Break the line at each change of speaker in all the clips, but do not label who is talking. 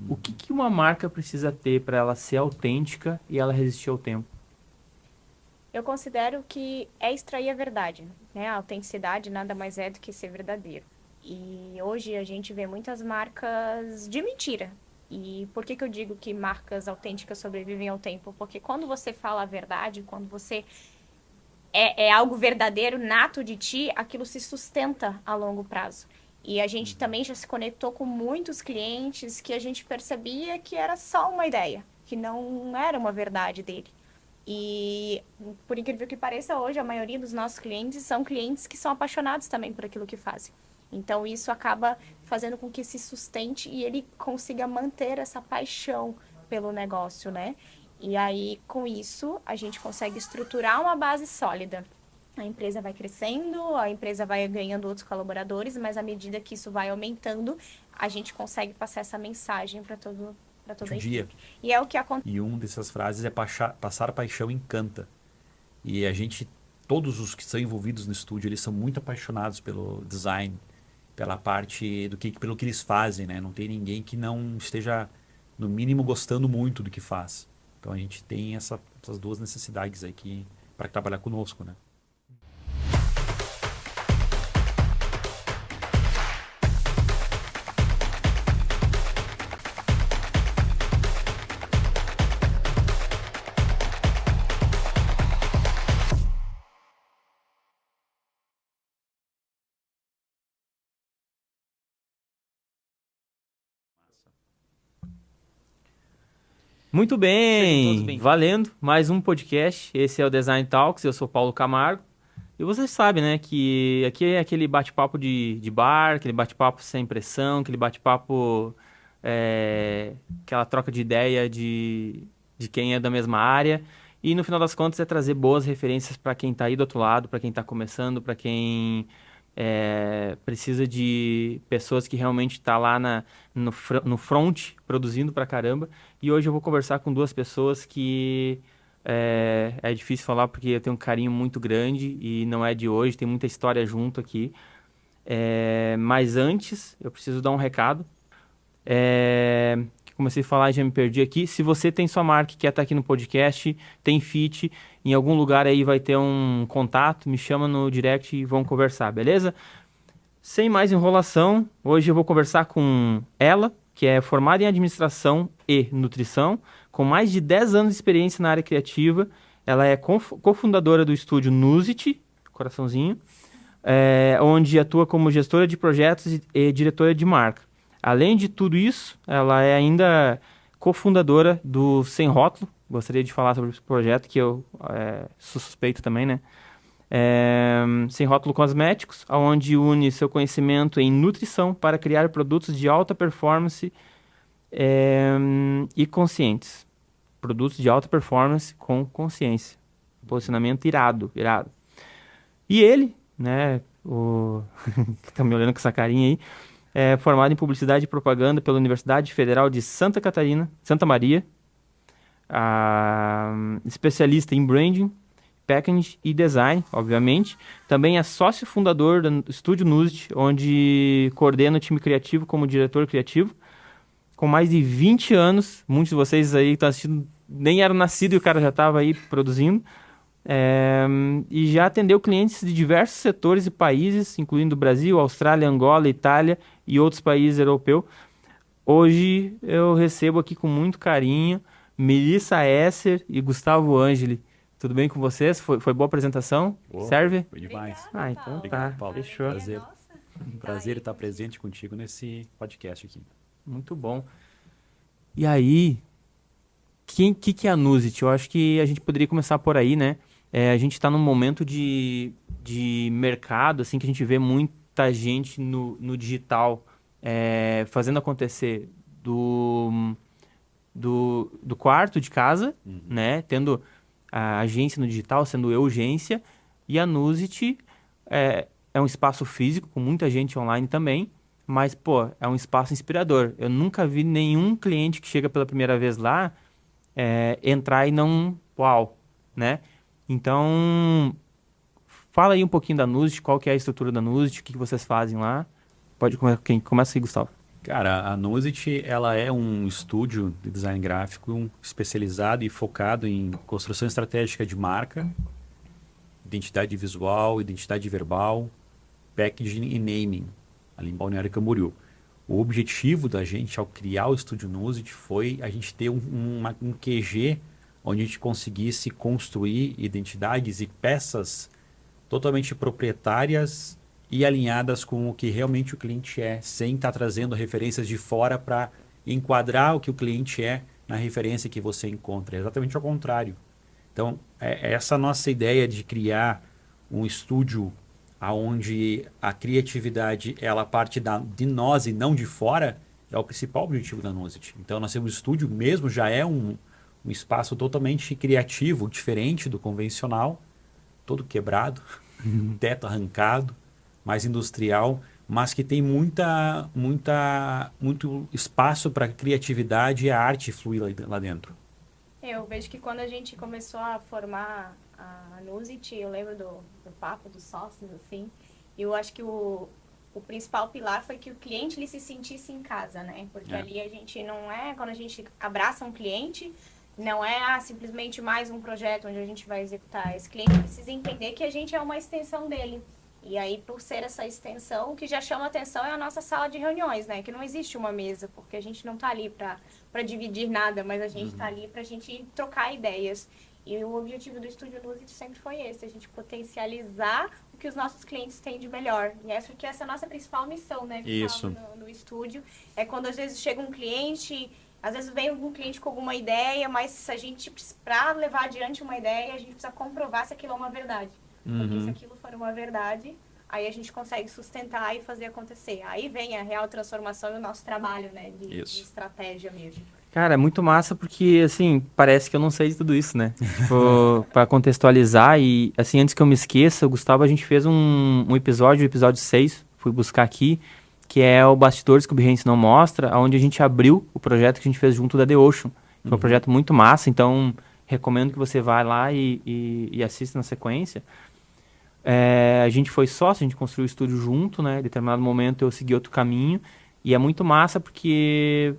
O que uma marca precisa ter para ela ser autêntica e ela resistir ao tempo?
Eu considero que é extrair a verdade, né? A autenticidade nada mais é do que ser verdadeiro. E hoje a gente vê muitas marcas de mentira. E por que eu digo que marcas autênticas sobrevivem ao tempo? Porque quando você fala a verdade, quando você é algo verdadeiro, nato de ti, aquilo se sustenta a longo prazo. E a gente também já se conectou com muitos clientes que a gente percebia que era só uma ideia, que não era uma verdade dele. E, por incrível que pareça, hoje a maioria dos nossos clientes são clientes que são apaixonados também por aquilo que fazem. Então, isso acaba fazendo com que se sustente e ele consiga manter essa paixão pelo negócio, né? E aí, com isso, a gente consegue estruturar uma base sólida. A empresa vai crescendo, a empresa vai ganhando outros colaboradores, mas à medida que isso vai aumentando, a gente consegue passar essa mensagem para toda a
Judia.
equipe. E é o que acontece.
E uma dessas frases é passar paixão encanta. E a gente, todos os que são envolvidos no estúdio, eles são muito apaixonados pelo design, pela parte pelo que eles fazem, né? Não tem ninguém que não esteja, no mínimo, gostando muito do que faz. Então a gente tem essas duas necessidades aqui para trabalhar conosco, né?
Muito
Sejam todos
bem,
bem-vindos.
valendo, mais um podcast, esse é o Design Talks, eu sou Paulo Camargo, e vocês sabem, né, que aqui é aquele bate-papo de bar, aquele bate-papo sem pressão, aquele bate-papo, aquela troca de ideia de quem é da mesma área, e no final das contas é trazer boas referências para quem está aí do outro lado, para quem está começando, para quem precisa de pessoas que realmente tá lá no front, produzindo pra caramba. E hoje eu vou conversar com duas pessoas que é difícil falar porque eu tenho um carinho muito grande e não é de hoje, tem muita história junto aqui. Mas antes, eu preciso dar um recado. Que comecei a falar e já me perdi aqui. Se você tem sua marca e quer estar aqui no podcast, tem fit, em algum lugar aí vai ter um contato, me chama no direct e vamos conversar, beleza? Sem mais enrolação, hoje eu vou conversar com ela, que é formada em administração e nutrição, com mais de 10 anos de experiência na área criativa. Ela é cofundadora do estúdio Nuzit, coraçãozinho, onde atua como gestora de projetos e diretora de marca. Além de tudo isso, ela é ainda cofundadora do Sem Rótulo. Gostaria de falar sobre esse projeto, que eu sou suspeito também, né? Sem Rótulo Cosméticos, onde une seu conhecimento em nutrição para criar produtos de alta performance e conscientes. Produtos de alta performance com consciência. Posicionamento irado, irado. E ele, né, que tá me olhando com essa carinha aí, é formado em Publicidade e Propaganda pela Universidade Federal de Santa Catarina, Santa Maria, especialista em Branding, Packaging e Design, obviamente. Também é sócio fundador do Estúdio Nuzit, onde coordena o time criativo como diretor criativo. Com mais de 20 anos, muitos de vocês aí que estão assistindo nem eram nascidos e o cara já estava aí produzindo. E já atendeu clientes de diversos setores e países, incluindo Brasil, Austrália, Angola, Itália e outros países europeus. Hoje eu recebo aqui com muito carinho Melissa Esser e Gustavo Angeli. Tudo bem com vocês? Foi boa a apresentação?
Oh,
Serve?
Foi demais.
Obrigada,
Então
Paulo.
tá,
Obrigado, Paulo.
fechou.
Prazer.
Nossa.
Prazer estar presente contigo nesse podcast aqui.
Muito bom. E aí, que é a Nuzit? Eu acho que a gente poderia começar por aí, né? A gente está num momento de mercado, assim, que a gente vê muita gente no digital fazendo acontecer do quarto de casa, né? Tendo a agência no digital, sendo eu agência, e a Nuzit é um espaço físico com muita gente online também, mas, pô, é um espaço inspirador. Eu nunca vi nenhum cliente que chega pela primeira vez lá entrar e não... Uau, né? Então, fala aí um pouquinho da Nuzit, qual que é a estrutura da Nuzit, o que vocês fazem lá. Pode começar, quem começa aí, Gustavo.
Cara, a Nuzit, ela é um estúdio de design gráfico especializado e focado em construção estratégica de marca, identidade visual, identidade verbal, packaging e naming, ali em Balneário Camboriú. O objetivo da gente ao criar o estúdio Nuzit foi a gente ter um QG onde a gente conseguisse construir identidades e peças totalmente proprietárias e alinhadas com o que realmente o cliente é, sem estar trazendo referências de fora para enquadrar o que o cliente é na referência que você encontra. É exatamente ao contrário. Então, essa nossa ideia de criar um estúdio onde a criatividade ela parte de nós e não de fora, é o principal objetivo da Nuzit. Então, nós temos o estúdio mesmo, já é um espaço totalmente criativo, diferente do convencional, todo quebrado, teto arrancado, mais industrial, mas que tem muito espaço para criatividade e a arte fluir lá dentro.
Eu vejo que quando a gente começou a formar a Nuzit, eu lembro do papo dos sócios, assim, e eu acho que o principal pilar foi que o cliente ele se sentisse em casa, né? Porque ali a gente não é, quando a gente abraça um cliente, não é simplesmente mais um projeto onde a gente vai executar. Esse cliente precisa entender que a gente é uma extensão dele. E aí, por ser essa extensão, o que já chama atenção é a nossa sala de reuniões, né? Que não existe uma mesa, porque a gente não está ali para dividir nada, mas a gente está ali para a gente trocar ideias. E o objetivo do Estúdio Nuzit sempre foi esse, a gente potencializar o que os nossos clientes têm de melhor. E acho que essa é a nossa principal missão, né?
Isso.
No estúdio. É quando às vezes chega um cliente, às vezes vem algum cliente com alguma ideia, mas a gente, para levar adiante uma ideia, a gente precisa comprovar se aquilo é uma verdade. Porque se aquilo for uma verdade, aí a gente consegue sustentar e fazer acontecer. Aí vem a real transformação e o nosso trabalho, né? De estratégia mesmo.
Cara, é muito massa porque, assim, parece que eu não sei de tudo isso, né? Tipo, pra contextualizar e, assim, antes que eu me esqueça, o Gustavo, a gente fez um episódio, o episódio 6, fui buscar aqui, que é o Bastidores que o Behance não mostra, onde a gente abriu o projeto que a gente fez junto da The Ocean. Foi um projeto muito massa, então recomendo que você vá lá e assista na sequência. A gente foi sócio, a gente construiu o estúdio junto, né? Em determinado momento eu segui outro caminho. E é muito massa porque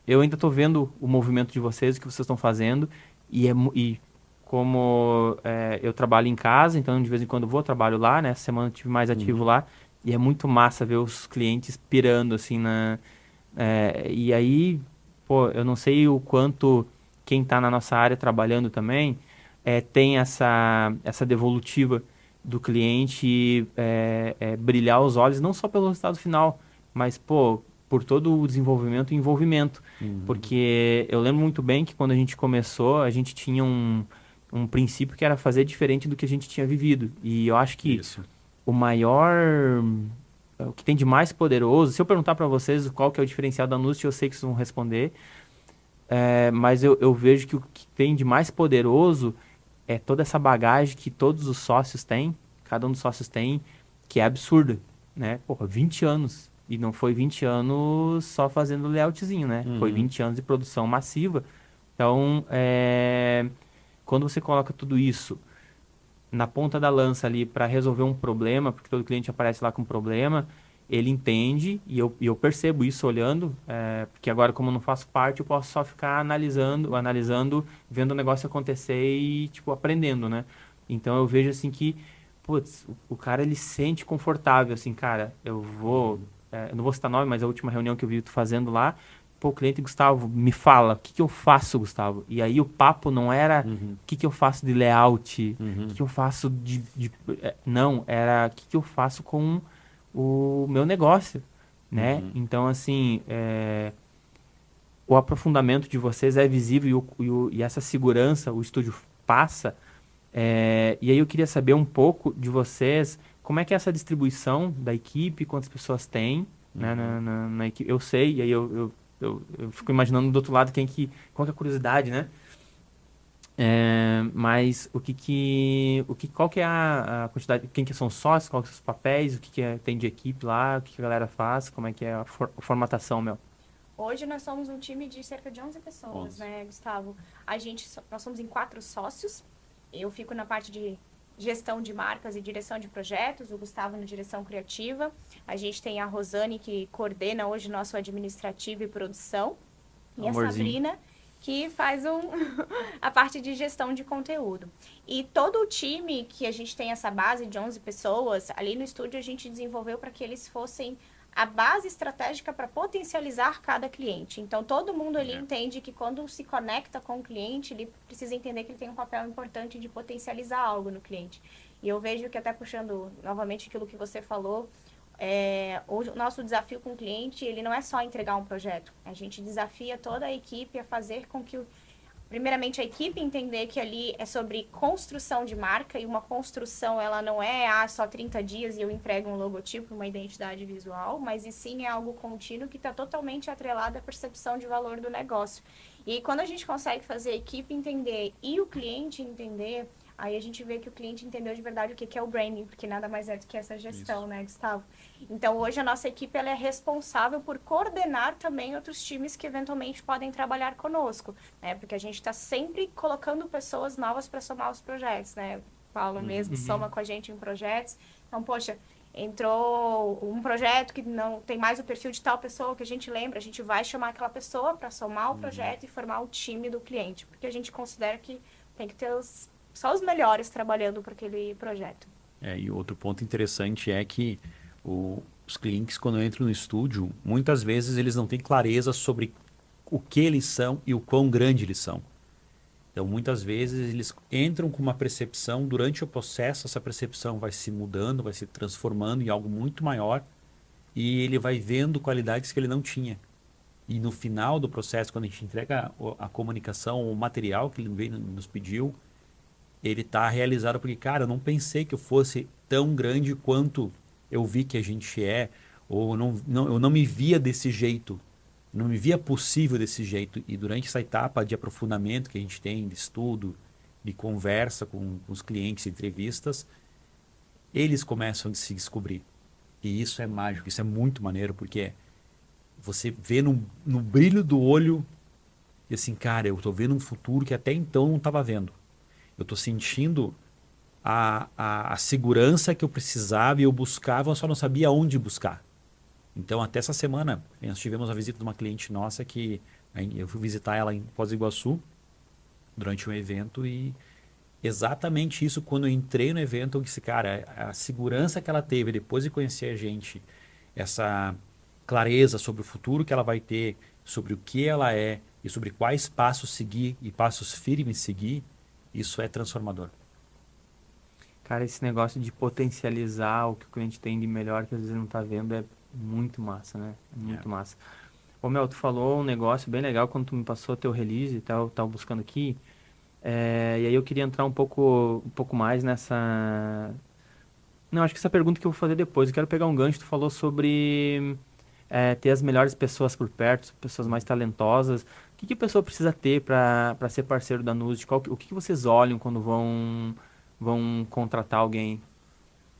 eu ainda estou vendo o movimento de vocês, o que vocês estão fazendo. E como eu trabalho em casa, então de vez em quando eu vou, trabalho lá, né? Essa semana eu estive mais ativo lá. E é muito massa ver os clientes pirando, assim, e aí, pô, eu não sei o quanto quem está na nossa área trabalhando também tem essa devolutiva do cliente brilhar os olhos, não só pelo resultado final, mas, pô, por todo o desenvolvimento e envolvimento. Porque eu lembro muito bem que quando a gente começou, a gente tinha um princípio que era fazer diferente do que a gente tinha vivido. E eu acho que o que tem de mais poderoso, se eu perguntar para vocês qual que é o diferencial da Nuzit, eu sei que vocês vão responder, mas eu vejo que o que tem de mais poderoso é toda essa bagagem que todos os sócios têm, cada um dos sócios tem, que é absurda, né? Porra, 20 anos. E não foi 20 anos só fazendo layoutzinho, né? Foi 20 anos de produção massiva. Então, quando você coloca tudo isso na ponta da lança ali para resolver um problema, porque todo cliente aparece lá com um problema, ele entende, e eu percebo isso olhando, porque agora como eu não faço parte, eu posso só ficar analisando, vendo o negócio acontecer e, tipo, aprendendo, né? Então eu vejo, assim, que, putz, o cara, ele se sente confortável, assim, cara, eu não vou citar nome, mas a última reunião que eu vi tu fazendo lá, pô, o cliente, Gustavo, me fala, o que eu faço, Gustavo? E aí o papo não era o que eu faço de layout, o que eu faço não, era o que eu faço com o meu negócio, né? Então, assim, o aprofundamento de vocês é visível e essa segurança o estúdio passa. E aí eu queria saber um pouco de vocês, como é que é essa distribuição da equipe, quantas pessoas tem, né, na equipe. Eu sei, e aí eu fico imaginando do outro lado qual que é a curiosidade, né? Mas qual que é a quantidade, quem que são os sócios, quais são os papéis, o que tem de equipe lá, o que a galera faz, como é que é a formatação, Mel?
Hoje nós somos um time de cerca de 11 pessoas, né, Gustavo? Nós somos em 4 sócios, eu fico na parte de gestão de marcas e direção de projetos, o Gustavo na direção criativa. A gente tem a Rosane, que coordena hoje nosso administrativo e produção. E
Amorzinho.
a Sabrina, que faz a parte de gestão de conteúdo. E todo o time que a gente tem essa base de 11 pessoas, ali no estúdio a gente desenvolveu para que eles fossem a base estratégica para potencializar cada cliente. Então, todo mundo ali entende que quando se conecta com o cliente, ele precisa entender que ele tem um papel importante de potencializar algo no cliente. E eu vejo que, até puxando novamente aquilo que você falou, o nosso desafio com o cliente, ele não é só entregar um projeto. A gente desafia toda a equipe a fazer com que primeiramente a equipe entender que ali é sobre construção de marca, e uma construção ela não é só 30 dias e eu entrego um logotipo, uma identidade visual, mas e sim é algo contínuo que está totalmente atrelado à percepção de valor do negócio. E quando a gente consegue fazer a equipe entender e o cliente entender, aí a gente vê que o cliente entendeu de verdade o que é o branding, porque nada mais é do que essa gestão,
Isso.
né, Gustavo? Então, hoje a nossa equipe ela é responsável por coordenar também outros times que eventualmente podem trabalhar conosco, né? Porque a gente está sempre colocando pessoas novas para somar os projetos, né? Paulo mesmo soma com a gente em projetos. Então, poxa, entrou um projeto que não tem mais o perfil de tal pessoa que a gente lembra, a gente vai chamar aquela pessoa para somar o projeto e formar o time do cliente, porque a gente considera que tem que ter só os melhores trabalhando para aquele projeto.
E outro ponto interessante é que os clientes, quando entram no estúdio, muitas vezes eles não têm clareza sobre o que eles são e o quão grande eles são. Então, muitas vezes eles entram com uma percepção, durante o processo essa percepção vai se mudando, vai se transformando em algo muito maior, e ele vai vendo qualidades que ele não tinha. E no final do processo, quando a gente entrega a comunicação, o material que ele veio, nos pediu, ele está realizado porque, cara, eu não pensei que eu fosse tão grande quanto eu vi que a gente é, ou eu não me via desse jeito, não me via possível desse jeito. E durante essa etapa de aprofundamento que a gente tem, de estudo, de conversa com os clientes, entrevistas, eles começam a se descobrir. E isso é mágico, isso é muito maneiro, porque você vê no brilho do olho, e assim, cara, eu estou vendo um futuro que até então eu não estava vendo. Eu estou sentindo a segurança que eu precisava e eu buscava, eu só não sabia onde buscar. Então, até essa semana, nós tivemos a visita de uma cliente nossa que eu fui visitar ela em Foz do Iguaçu durante um evento, e exatamente isso, quando eu entrei no evento, eu disse, cara, a segurança que ela teve depois de conhecer a gente, essa clareza sobre o futuro que ela vai ter, sobre o que ela é e sobre quais passos seguir e passos firmes seguir, isso é transformador.
Cara, esse negócio de potencializar o que o cliente tem de melhor que às vezes não tá vendo é muito massa, né? Muito massa. Ô, Mel, tu falou um negócio bem legal quando tu me passou teu release e tal, tava buscando aqui. E aí eu queria entrar um pouco mais nessa... Não, acho que essa pergunta que eu vou fazer depois. Eu quero pegar um gancho. Tu falou sobre ter as melhores pessoas por perto, pessoas mais talentosas. O que a pessoa precisa ter para ser parceiro da Nuzid? O que vocês olham quando vão contratar alguém?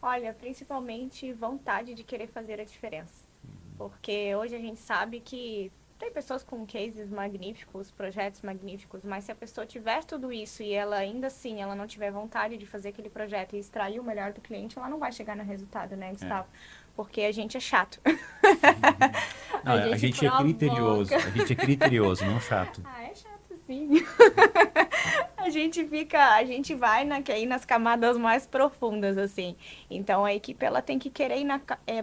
Olha, principalmente vontade de querer fazer a diferença. Porque hoje a gente sabe que tem pessoas com cases magníficos, projetos magníficos, mas se a pessoa tiver tudo isso e ela ainda assim, ela não tiver vontade de fazer aquele projeto e extrair o melhor do cliente, ela não vai chegar no resultado, né, Gustavo? Porque a gente é chato.
Não, a gente é criterioso. A gente é criterioso, não chato.
É chato sim. A gente vai aí nas camadas mais profundas, assim. Então, a equipe, ela tem que querer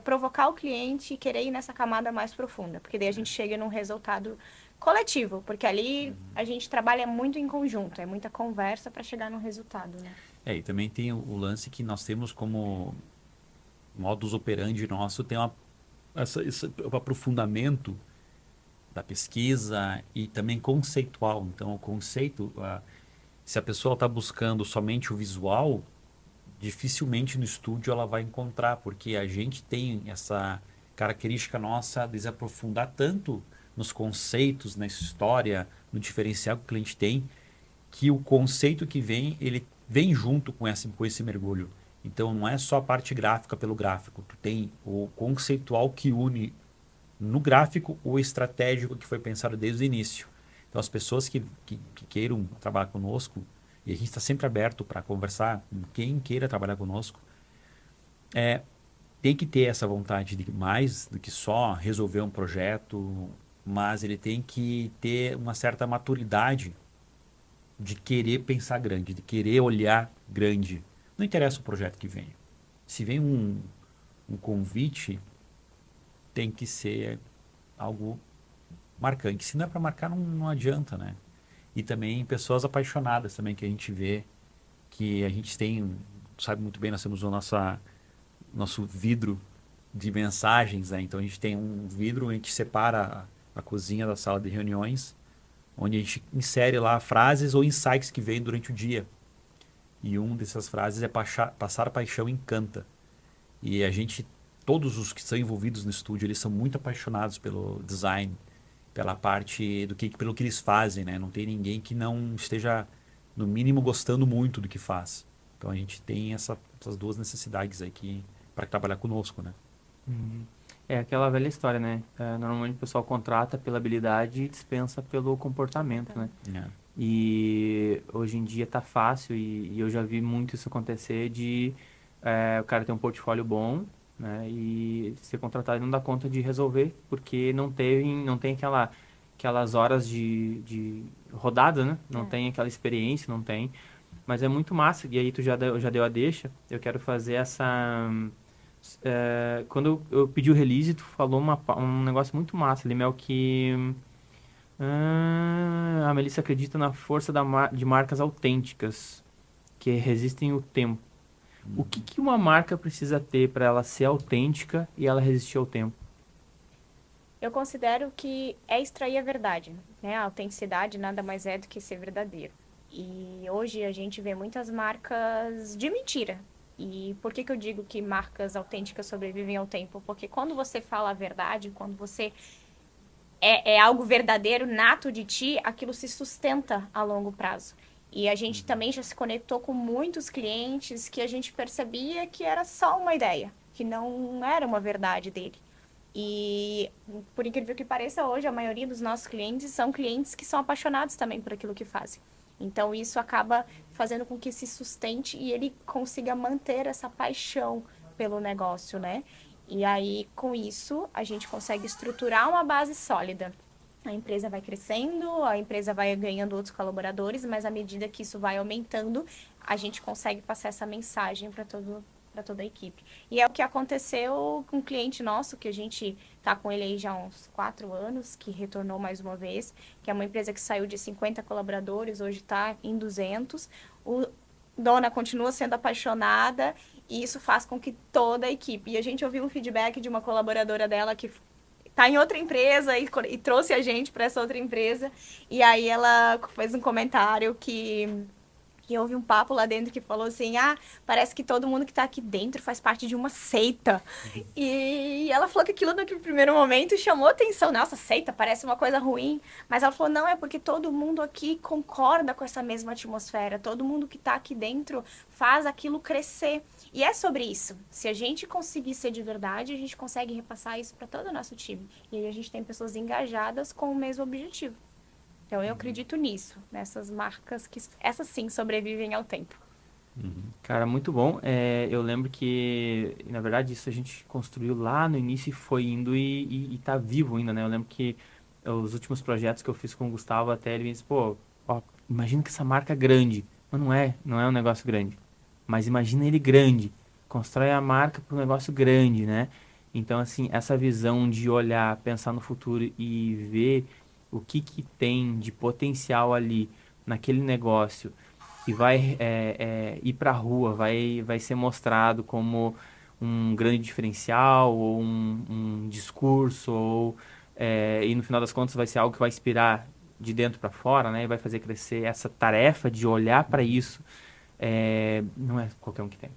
provocar o cliente e querer ir nessa camada mais profunda. Porque daí a gente chega num resultado coletivo. Porque ali a gente trabalha muito em conjunto. É muita conversa para chegar num resultado, né?
E também tem o lance que nós temos como modus operandi nosso, tem esse aprofundamento da pesquisa e também conceitual. Então, o conceito... Se a pessoa está buscando somente o visual, dificilmente no estúdio ela vai encontrar, porque a gente tem essa característica nossa de se aprofundar tanto nos conceitos, na história, no diferencial que o cliente tem, que o conceito que vem, ele vem junto com esse mergulho. Então, não é só a parte gráfica pelo gráfico, tu tem o conceitual que une no gráfico o estratégico que foi pensado desde o início. Então, as pessoas que queiram trabalhar conosco, e a gente está sempre aberto para conversar com quem queira trabalhar conosco, tem que ter essa vontade de mais do que só resolver um projeto, mas ele tem que ter uma certa maturidade de querer pensar grande, de querer olhar grande. Não interessa o projeto que vem. Se vem um convite, tem que ser algo marcante. Se não é para marcar, não adianta, né? E também pessoas apaixonadas também que a gente vê, que a gente tem, sabe muito bem, nós temos o nosso vidro de mensagens, né? Então a gente tem um vidro, a gente separa a cozinha da sala de reuniões, onde a gente insere lá frases ou insights que vêm durante o dia. E uma dessas frases é passar paixão encanta. E a gente, todos os que estão envolvidos no estúdio, eles são muito apaixonados pelo design, pela parte pelo que eles fazem, né? Não tem ninguém que não esteja, no mínimo, gostando muito do que faz. Então a gente tem essas duas necessidades aqui para trabalhar conosco, né?
Uhum. É aquela velha história, né? Normalmente o pessoal contrata pela habilidade e dispensa pelo comportamento, né?
É.
E hoje em dia tá fácil e eu já vi muito isso acontecer de o cara ter um portfólio bom, né? E ser contratado e não dar conta de resolver porque não tem aquelas horas de rodada, né? Não tem aquela experiência, não tem. Mas é muito massa. E aí tu já deu a deixa. Eu quero fazer quando eu pedi o release, tu falou um negócio muito massa ali, Mel, que a Melissa acredita na força de marcas autênticas, que resistem o tempo. O que uma marca precisa ter para ela ser autêntica e ela resistir ao tempo?
Eu considero que é extrair a verdade, né? A autenticidade nada mais é do que ser verdadeiro. E hoje a gente vê muitas marcas de mentira. E por que eu digo que marcas autênticas sobrevivem ao tempo? Porque quando você fala a verdade, quando você é algo verdadeiro, nato de ti, aquilo se sustenta a longo prazo. E a gente também já se conectou com muitos clientes que a gente percebia que era só uma ideia, que não era uma verdade dele. E, por incrível que pareça, hoje a maioria dos nossos clientes são clientes que são apaixonados também por aquilo que fazem. Então, isso acaba fazendo com que se sustente e ele consiga manter essa paixão pelo negócio, né? E aí, com isso, a gente consegue estruturar uma base sólida. A empresa vai crescendo, a empresa vai ganhando outros colaboradores, mas à medida que isso vai aumentando, a gente consegue passar essa mensagem para toda a equipe. E é o que aconteceu com um cliente nosso, que a gente está com ele aí já há uns 4 anos, que retornou mais uma vez, que é uma empresa que saiu de 50 colaboradores, hoje está em 200. O dona continua sendo apaixonada e isso faz com que toda a equipe... E a gente ouviu um feedback de uma colaboradora dela que está em outra empresa e trouxe a gente para essa outra empresa. E aí ela fez um comentário que houve um papo lá dentro que falou assim, parece que todo mundo que tá aqui dentro faz parte de uma seita. E ela falou que aquilo naquele primeiro momento chamou atenção. Nossa, seita parece uma coisa ruim. Mas ela falou, não, é porque todo mundo aqui concorda com essa mesma atmosfera. Todo mundo que tá aqui dentro faz aquilo crescer. E é sobre isso. Se a gente conseguir ser de verdade, a gente consegue repassar isso para todo o nosso time. E aí a gente tem pessoas engajadas com o mesmo objetivo. Então, eu acredito nisso, nessas marcas que, essas sim, sobrevivem ao tempo.
Cara, muito bom. Eu lembro que, na verdade, isso a gente construiu lá no início e foi indo e tá vivo ainda, né? Eu lembro que os últimos projetos que eu fiz com o Gustavo, até ele me disse, pô, ó, imagina que essa marca é grande. Mas não é um negócio grande. Mas imagina ele grande. Constrói a marca para um negócio grande, né? Então, assim, essa visão de olhar, pensar no futuro e ver o que tem de potencial ali naquele negócio e vai ir para a rua, vai ser mostrado como um grande diferencial ou um discurso e no final das contas vai ser algo que vai inspirar de dentro para fora, né? E vai fazer crescer essa tarefa de olhar para isso. Não é qualquer um que tem,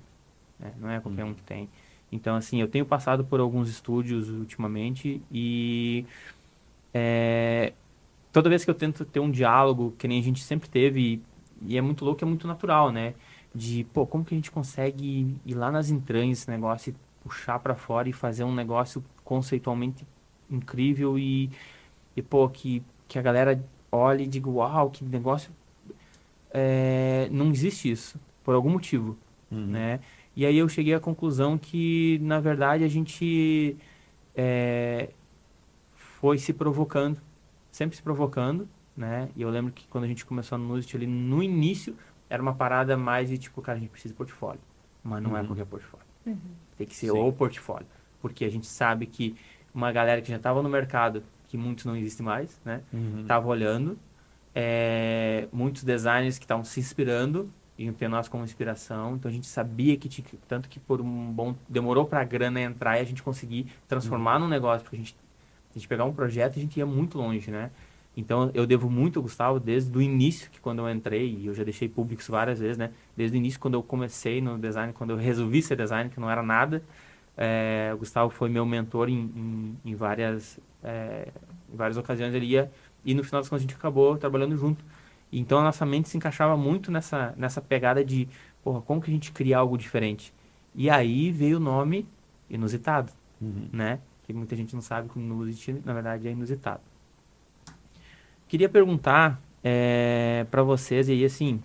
né? Não é qualquer um que tem. Então, assim, eu tenho passado por alguns estúdios ultimamente e toda vez que eu tento ter um diálogo, que nem a gente sempre teve, e é muito louco, é muito natural, né? De, pô, como que a gente consegue ir lá nas entranhas desse negócio e puxar pra fora e fazer um negócio conceitualmente incrível e pô, que a galera olhe e diga, uau, que negócio não existe isso, por algum motivo, né? E aí eu cheguei à conclusão que, na verdade, a gente foi se provocando, sempre se provocando, né? E eu lembro que quando a gente começou no Nuzit ali, no início, era uma parada mais de tipo, cara, a gente precisa de portfólio, mas não é qualquer portfólio. Tem que ser
Sim.
o portfólio, porque a gente sabe que uma galera que já estava no mercado, que muitos não existem mais, né? Tava olhando, muitos designers que estavam se inspirando e ter nós como inspiração, então a gente sabia que tinha, tanto que por um bom demorou para a grana entrar e a gente conseguir transformar num negócio, porque a gente pegar um projeto, a gente ia muito longe, né? Então eu devo muito ao Gustavo desde o início, que quando eu entrei, e eu já deixei público isso várias vezes, né? Desde o início, quando eu comecei no design, quando eu resolvi ser designer, que não era nada, o Gustavo foi meu mentor em várias ocasiões. Ele ia, e no final das contas a gente acabou trabalhando junto. Então a nossa mente se encaixava muito nessa pegada de, porra, como que a gente cria algo diferente? E aí veio o nome Inusitado, né? Que muita gente não sabe que o Nuzit, na verdade, é inusitado. Queria perguntar para vocês, e aí assim,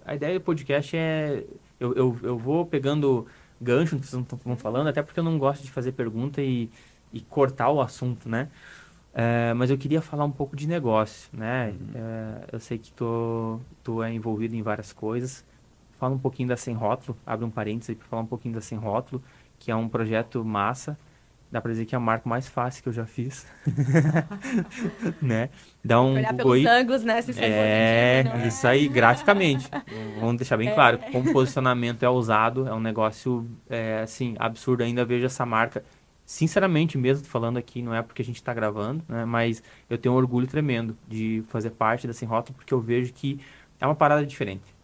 a ideia do podcast é... Eu vou pegando gancho no que vocês estão falando, até porque eu não gosto de fazer pergunta e cortar o assunto, né? Mas eu queria falar um pouco de negócio, né? Eu sei que tu é envolvido em várias coisas. Fala um pouquinho da Sem Rótulo, abre um parênteses aí para falar um pouquinho da Sem Rótulo, que é um projeto massa. Dá pra dizer que é a marca mais fácil que eu já fiz. Né? Dá um
Olhar
Google
pelos
aí.
ângulos, né? Se isso é positivo, não é?
Isso aí, graficamente. Vamos deixar bem claro. Como posicionamento é usado, é um negócio, assim, absurdo. Ainda vejo essa marca. Sinceramente mesmo, falando aqui, não é porque a gente tá gravando, né? Mas eu tenho um orgulho tremendo de fazer parte dessa Rótulo, porque eu vejo que é uma parada diferente.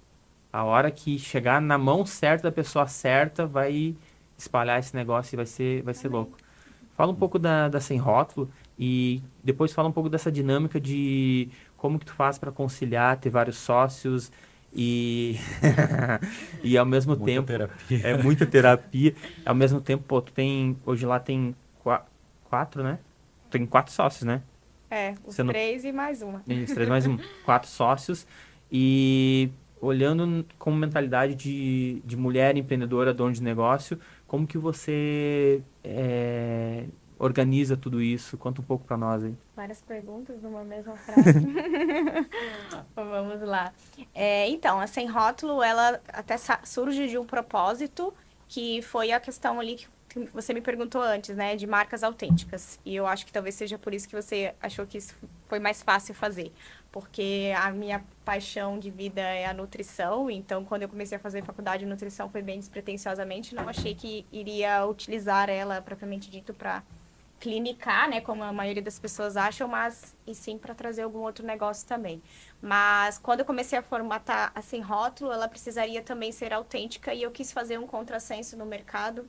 A hora que chegar na mão certa da pessoa certa, vai espalhar esse negócio e vai ser louco. Fala um pouco da Sem Rótulo e depois fala um pouco dessa dinâmica de como que tu faz para conciliar, ter vários sócios e e ao mesmo
Muita
tempo
terapia.
é muita terapia. Ao mesmo tempo, pô, tu tem hoje lá tem quatro, né? Tem 4 sócios, né?
Os
Você não-
3 e mais uma.
Isso, 3 mais um, 4 sócios e olhando como mentalidade de mulher empreendedora, dona de negócio, como que você organiza tudo isso? Conta um pouco para nós aí.
Várias perguntas numa mesma frase. Vamos lá. Então, a Sem Rótulo, ela até surge de um propósito que foi a questão ali que você me perguntou antes, né? De marcas autênticas. E eu acho que talvez seja por isso que você achou que isso foi mais fácil fazer. Porque a minha paixão de vida é a nutrição. Então, quando eu comecei a fazer faculdade de nutrição, foi bem despretensiosamente. Não achei que iria utilizar ela, propriamente dito, para clinicar, né, como a maioria das pessoas acham, mas e sim para trazer algum outro negócio também. Mas quando eu comecei a formatar a Sem Rótulo, ela precisaria também ser autêntica e eu quis fazer um contrassenso no mercado,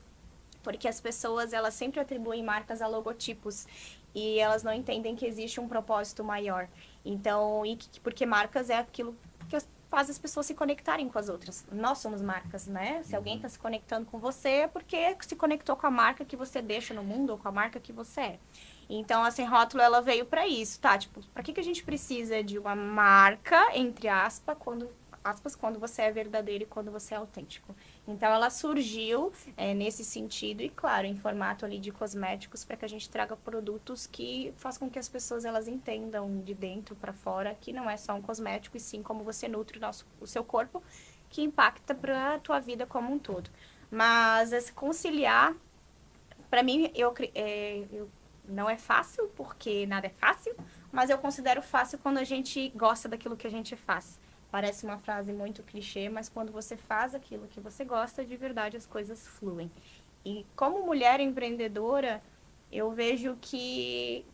porque as pessoas elas sempre atribuem marcas a logotipos e elas não entendem que existe um propósito maior. Então, porque marcas é aquilo que faz as pessoas se conectarem com as outras. Nós somos marcas, né? Se alguém está se conectando com você, é porque se conectou com a marca que você deixa no mundo ou com a marca que você é. Então, a Sem Rótulo, ela veio para isso, tá? Tipo, para que a gente precisa de uma marca, entre aspas, quando você é verdadeiro e quando você é autêntico? Então, ela surgiu nesse sentido e, claro, em formato ali de cosméticos para que a gente traga produtos que façam com que as pessoas elas entendam de dentro para fora que não é só um cosmético e sim como você nutre o seu corpo, que impacta para a tua vida como um todo. Mas esse conciliar, para mim, não é fácil, porque nada é fácil, mas eu considero fácil quando a gente gosta daquilo que a gente faz. Parece uma frase muito clichê, mas quando você faz aquilo que você gosta, de verdade as coisas fluem. E como mulher empreendedora, eu vejo que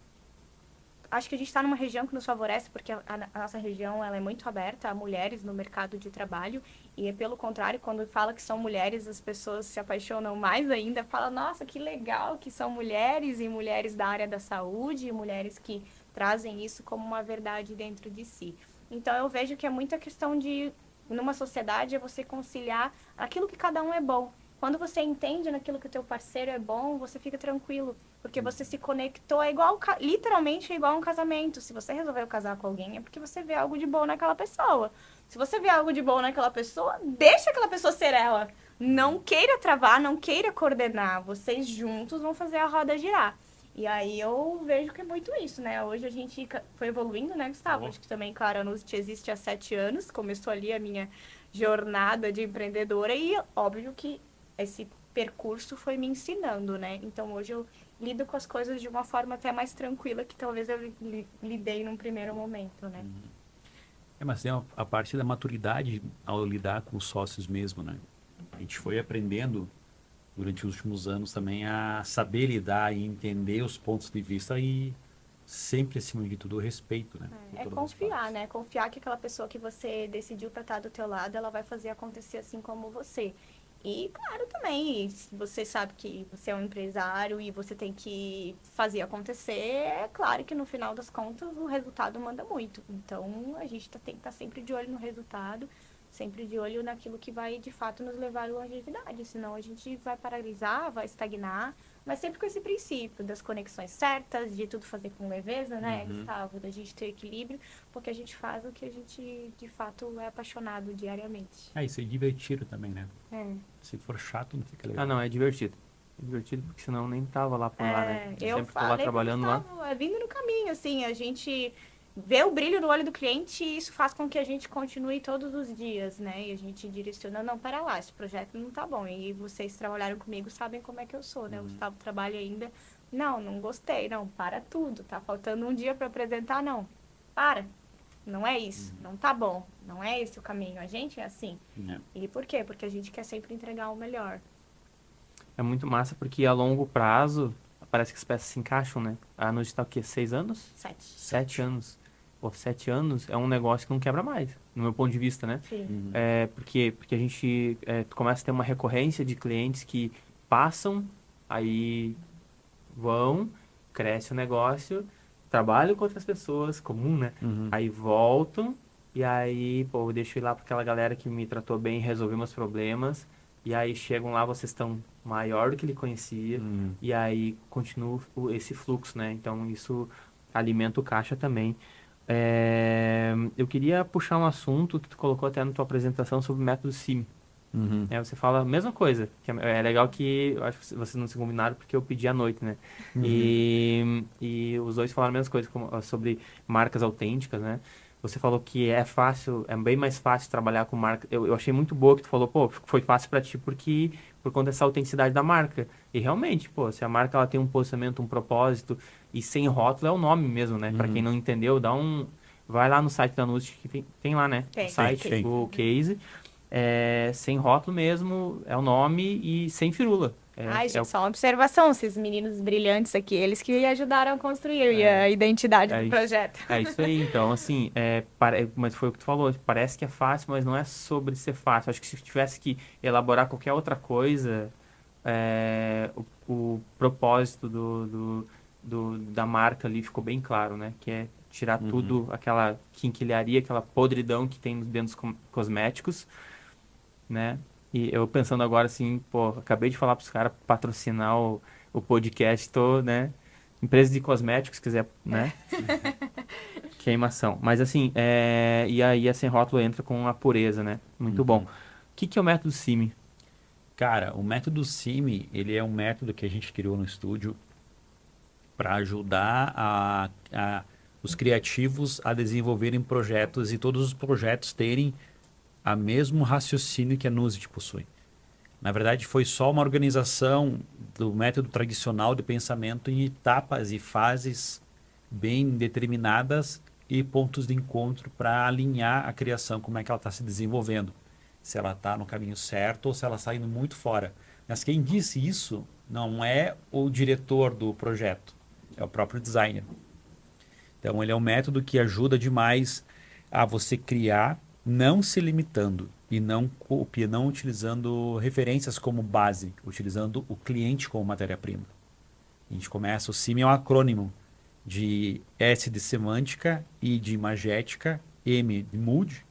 acho que a gente está numa região que nos favorece, porque a nossa região ela é muito aberta a mulheres no mercado de trabalho. E é pelo contrário, quando fala que são mulheres, as pessoas se apaixonam mais ainda. Falam, nossa, que legal que são mulheres, e mulheres da área da saúde, e mulheres que trazem isso como uma verdade dentro de si. Então, eu vejo que é muita questão de, numa sociedade, é você conciliar aquilo que cada um é bom. Quando você entende naquilo que o teu parceiro é bom, você fica tranquilo. Porque você se conectou, é igual, literalmente é igual um casamento. Se você resolveu casar com alguém, é porque você vê algo de bom naquela pessoa. Se você vê algo de bom naquela pessoa, deixa aquela pessoa ser ela. Não queira travar, não queira coordenar. Vocês juntos vão fazer a roda girar. E aí eu vejo que é muito isso, né? Hoje a gente foi evoluindo, né, Gustavo? Acho que também, claro, a Nuzit existe há 7 anos. Começou ali a minha jornada de empreendedora e óbvio que esse percurso foi me ensinando, né? Então hoje eu lido com as coisas de uma forma até mais tranquila que talvez eu lidei num primeiro momento, né?
Mas tem a parte da maturidade ao lidar com os sócios mesmo, né? A gente foi aprendendo durante os últimos anos também a saber lidar e entender os pontos de vista e sempre, acima de tudo, o respeito, né?
É confiar, né? Confiar que aquela pessoa que você decidiu para estar do teu lado, ela vai fazer acontecer assim como você. E, claro, também, se você sabe que você é um empresário e você tem que fazer acontecer, é claro que no final das contas o resultado manda muito. Então, a gente tem que estar sempre de olho no resultado, sempre de olho naquilo que vai, de fato, nos levar à longevidade. Senão a gente vai paralisar, vai estagnar, mas sempre com esse princípio das conexões certas, de tudo fazer com leveza, né, Gustavo? Da gente ter equilíbrio, porque a gente faz o que a gente, de fato, é apaixonado diariamente.
Isso é divertido também, né?
É.
Se for chato, não fica legal.
Não, é divertido. É divertido porque senão eu nem tava lá por lá, né?
Eu
sempre tô lá trabalhando lá.
Vindo no caminho, assim, a gente vê o brilho no olho do cliente e isso faz com que a gente continue todos os dias, né? E a gente direciona, não, pera lá, esse projeto não tá bom. E vocês trabalharam comigo, sabem como é que eu sou, né? O Gustavo trabalha ainda. Não gostei, não, para tudo. Tá faltando um dia para apresentar, não. Para. Não é isso, não tá bom. Não é esse o caminho. A gente é assim. E por quê? Porque a gente quer sempre entregar o melhor.
É muito massa porque a longo prazo parece que as peças se encaixam, né? A Nuzit tá o quê? 6 anos? 7 anos. Pô, 7 anos é um negócio que não quebra mais, no meu ponto de vista, né?
Sim.
Porque a gente começa a ter uma recorrência de clientes que passam, aí vão, cresce o negócio, trabalham com outras pessoas, comum, né? Aí voltam, e aí, pô, eu deixo ir lá para aquela galera que me tratou bem, resolveu meus problemas, e aí chegam lá, vocês estão maior do que ele conhecia, e aí continua esse fluxo, né? Então isso alimenta o caixa também. Eu queria puxar um assunto que tu colocou até na tua apresentação sobre o método CIM. Você fala a mesma coisa. Que é legal que eu acho que vocês não se combinaram porque eu pedi à noite, né? E os dois falaram a mesma coisa sobre marcas autênticas, né? Você falou que é fácil, é bem mais fácil trabalhar com marca. Eu achei muito boa que tu falou, pô, foi fácil pra ti porque por conta dessa autenticidade da marca. E realmente, pô, se a marca ela tem um posicionamento, um propósito e sem rótulo é o nome mesmo, né? Pra quem não entendeu, vai lá no site da Nuzit que tem lá, né?
Tem.
O site,
Tem.
o case. Sem rótulo mesmo, é o nome e sem firula.
Gente, só uma observação, esses meninos brilhantes aqui, eles que ajudaram a construir a identidade do projeto.
É isso aí, então, assim, mas foi o que tu falou, parece que é fácil, mas não é sobre ser fácil. Acho que se tivesse que elaborar qualquer outra coisa, o propósito da marca ali ficou bem claro, né? Que é tirar tudo, aquela quinquilharia, aquela podridão que tem dentro dos cosméticos, né? E eu pensando agora assim, pô, acabei de falar para os caras patrocinar o podcast, né? Empresa de cosméticos, se quiser, né? Queimação. Mas assim, e aí a Sem Rótulo entra com a pureza, né? Muito bom. O que é o método CIMI?
Cara, o método CIMI, ele é um método que a gente criou no estúdio para ajudar os criativos a desenvolverem projetos e todos os projetos terem o mesmo raciocínio que a Nuzit possui. Na verdade, foi só uma organização do método tradicional de pensamento em etapas e fases bem determinadas e pontos de encontro para alinhar a criação, como é que ela está se desenvolvendo. Se ela está no caminho certo ou se ela está indo muito fora. Mas quem disse isso não é o diretor do projeto, é o próprio designer. Então, ele é um método que ajuda demais a você criar, não se limitando e não utilizando referências como base, utilizando o cliente como matéria-prima. A gente começa, o CIM é um acrônimo de S de semântica, I de imagética, M de mood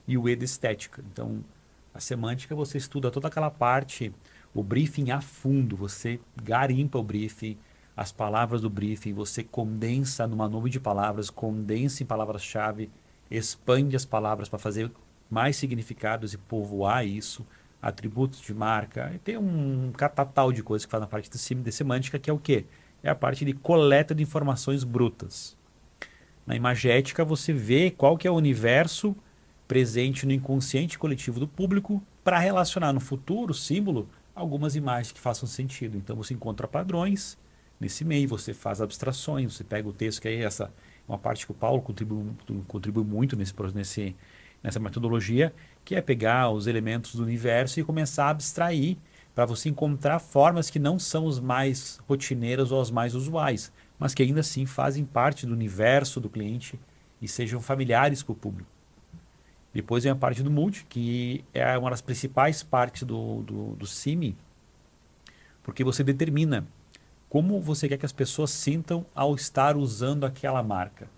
e o E de estética. Então, a semântica você estuda toda aquela parte, o briefing a fundo, você garimpa o briefing, as palavras do briefing, você condensa numa nuvem de palavras, condensa em palavras-chave, expande as palavras para fazer mais significados e povoar isso, atributos de marca. E tem um catatal de coisas que faz na parte de semântica, que é o quê? É a parte de coleta de informações brutas. Na imagética, você vê qual que é o universo presente no inconsciente coletivo do público para relacionar no futuro, símbolo, algumas imagens que façam sentido. Então, você encontra padrões nesse meio, você faz abstrações, você pega o texto, que é uma parte que o Paulo contribui muito nessa metodologia, que é pegar os elementos do universo e começar a abstrair para você encontrar formas que não são os mais rotineiras ou as mais usuais, mas que ainda assim fazem parte do universo do cliente e sejam familiares com o público. Depois vem a parte do multi, que é uma das principais partes do CIMI, porque você determina como você quer que as pessoas sintam ao estar usando aquela marca.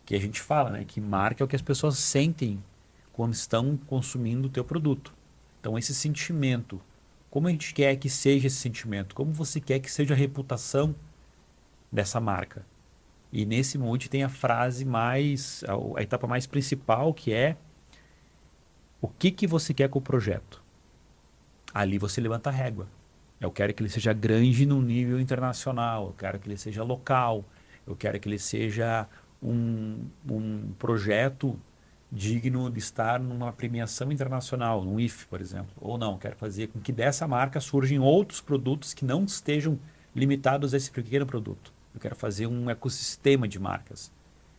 Que a gente fala, né, que marca é o que as pessoas sentem quando estão consumindo o teu produto. Então, esse sentimento, como a gente quer que seja esse sentimento? Como você quer que seja a reputação dessa marca? E nesse multi tem a frase a etapa mais principal, que é o que você quer com o projeto. Ali você levanta a régua. Eu quero que ele seja grande no nível internacional, eu quero que ele seja local, eu quero que ele seja um projeto digno de estar numa premiação internacional, no IF, por exemplo. Ou não, quero fazer com que dessa marca surjam outros produtos que não estejam limitados a esse pequeno produto. Eu quero fazer um ecossistema de marcas.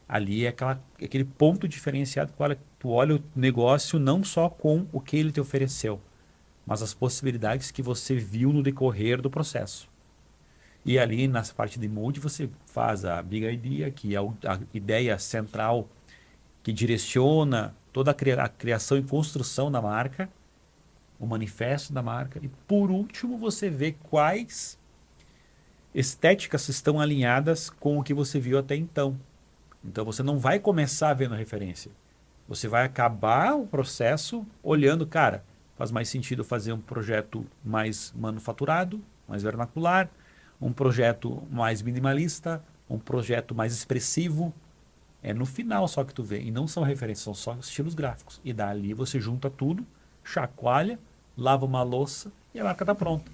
Ali é aquele ponto diferenciado que tu olha o negócio não só com o que ele te ofereceu, mas as possibilidades que você viu no decorrer do processo. E ali, nessa parte de mood, você faz a Big Idea, que é a ideia central que direciona toda a criação e construção da marca, o manifesto da marca. E, por último, você vê quais estéticas estão alinhadas com o que você viu até então. Então, você não vai começar vendo a referência. Você vai acabar o processo olhando, cara, faz mais sentido fazer um projeto mais manufaturado, mais vernacular, um projeto mais minimalista, um projeto mais expressivo. É no final só que tu vê. E não são referências, são só estilos gráficos. E dali você junta tudo, chacoalha, lava uma louça e a marca está pronta.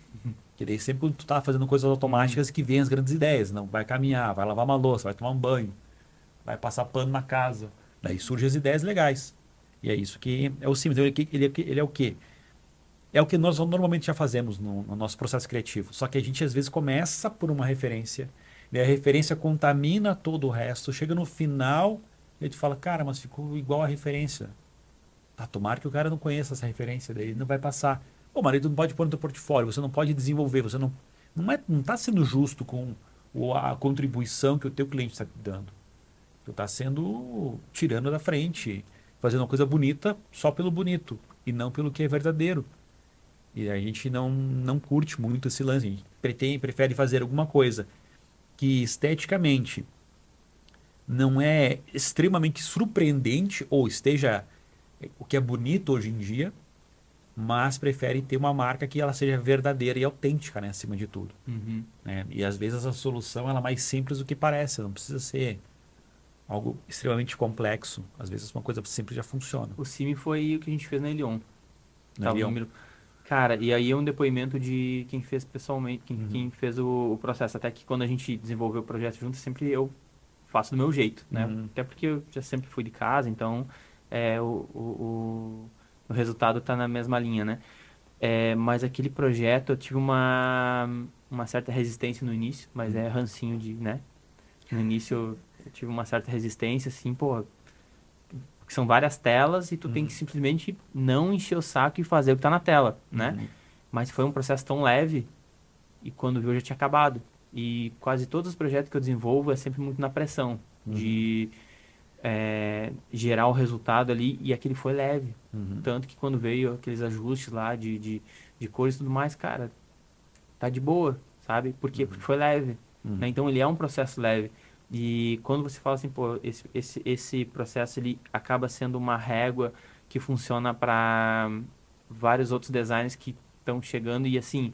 Que daí sempre quando tu tá fazendo coisas automáticas que vem as grandes ideias. Não, vai caminhar, vai lavar uma louça, vai tomar um banho, vai passar pano na casa. Daí surgem as ideias legais. E é isso que é o CIMI. Então ele é o quê? É o que nós normalmente já fazemos no nosso processo criativo. Só que a gente às vezes começa por uma referência, e a referência contamina todo o resto. Chega no final e a gente fala, cara, mas ficou igual a referência. Tá, tomara que o cara não conheça essa referência, daí ele não vai passar. Pô, marido, não pode pôr no teu portfólio, você não pode desenvolver, você não está sendo justo com a contribuição que o teu cliente está te dando. Tu está sendo tirando da frente, fazendo uma coisa bonita só pelo bonito e não pelo que é verdadeiro. E a gente não curte muito esse lance. A gente prefere fazer alguma coisa que esteticamente não é extremamente surpreendente ou esteja o que é bonito hoje em dia, mas prefere ter uma marca que ela seja verdadeira e autêntica, né, acima de tudo.
Uhum.
Né? E às vezes a solução ela é mais simples do que parece, não precisa ser algo extremamente complexo. Às vezes uma coisa simples já funciona.
O CIMI foi o que a gente fez na Elion.
Na
Tá, o
Elion.
número... Cara, e aí é um depoimento de quem fez pessoalmente, quem fez o processo. Até que quando a gente desenvolveu o projeto junto, sempre eu faço do meu jeito, né? Até porque eu já sempre fui de casa, então o resultado tá na mesma linha, né? Mas aquele projeto eu tive uma certa resistência no início, mas é rancinho de, né? No início eu tive uma certa resistência, assim, pô, que são várias telas e tu tem que simplesmente não encher o saco e fazer o que tá na tela, né? Mas foi um processo tão leve e quando viu já tinha acabado. E quase todos os projetos que eu desenvolvo é sempre muito na pressão de gerar o resultado ali e aquele foi leve. Tanto que quando veio aqueles ajustes lá de cores e tudo mais, cara, tá de boa, sabe? Porque foi leve. Né? Então ele é um processo leve. E quando você fala assim, pô, esse processo ele acaba sendo uma régua que funciona para vários outros designers que estão chegando e assim,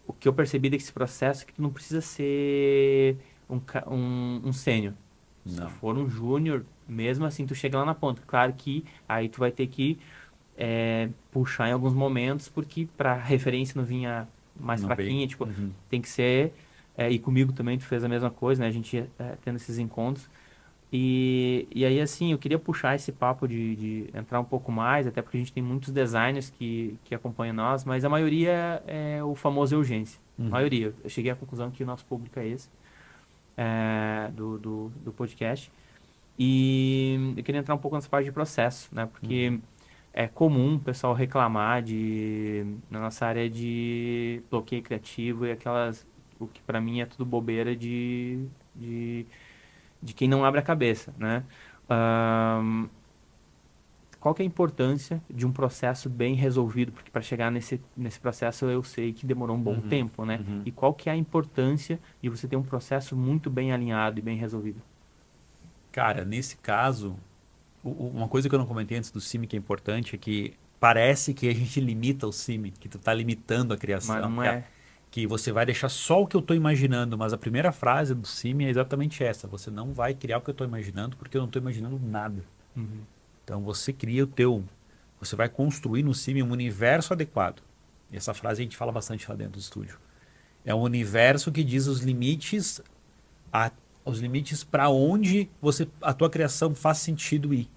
o que eu percebi desse processo é que tu não precisa ser um sênior. Se
Não.
tu for um júnior, mesmo assim tu chega lá na ponta. Claro que aí tu vai ter que puxar em alguns momentos, porque pra referência não vinha mais
Não
fraquinha,
veio.
tipo,
Uhum.
tem que ser... e comigo também tu fez a mesma coisa, né? A gente tendo esses encontros. E aí, assim, eu queria puxar esse papo de entrar um pouco mais, até porque a gente tem muitos designers que acompanham nós, mas a maioria é o famoso urgência. A
Uhum.
maioria. Eu cheguei à conclusão que o nosso público é esse, do podcast. E eu queria entrar um pouco nessa parte de processo, né? Porque é comum o pessoal reclamar na nossa área de bloqueio criativo e o que pra mim é tudo bobeira de quem não abre a cabeça, né? Ahn, Qual que é a importância de um processo bem resolvido? Porque para chegar nesse processo eu sei que demorou um bom
Uhum.
tempo, né?
Uhum.
E qual que é a importância de você ter um processo muito bem alinhado e bem resolvido?
Cara, nesse caso, uma coisa que eu não comentei antes do CIMI que é importante é que parece que a gente limita o CIMI, que tu tá limitando a
Mas
criação,
não é.
que você vai deixar só o que eu estou imaginando, mas a primeira frase do CIMI é exatamente essa: você não vai criar o que eu estou imaginando porque eu não estou imaginando nada.
Uhum.
Então você cria você vai construir no CIMI um universo adequado. E essa frase a gente fala bastante lá dentro do estúdio. É um universo que diz os limites para onde a tua criação faz sentido ir.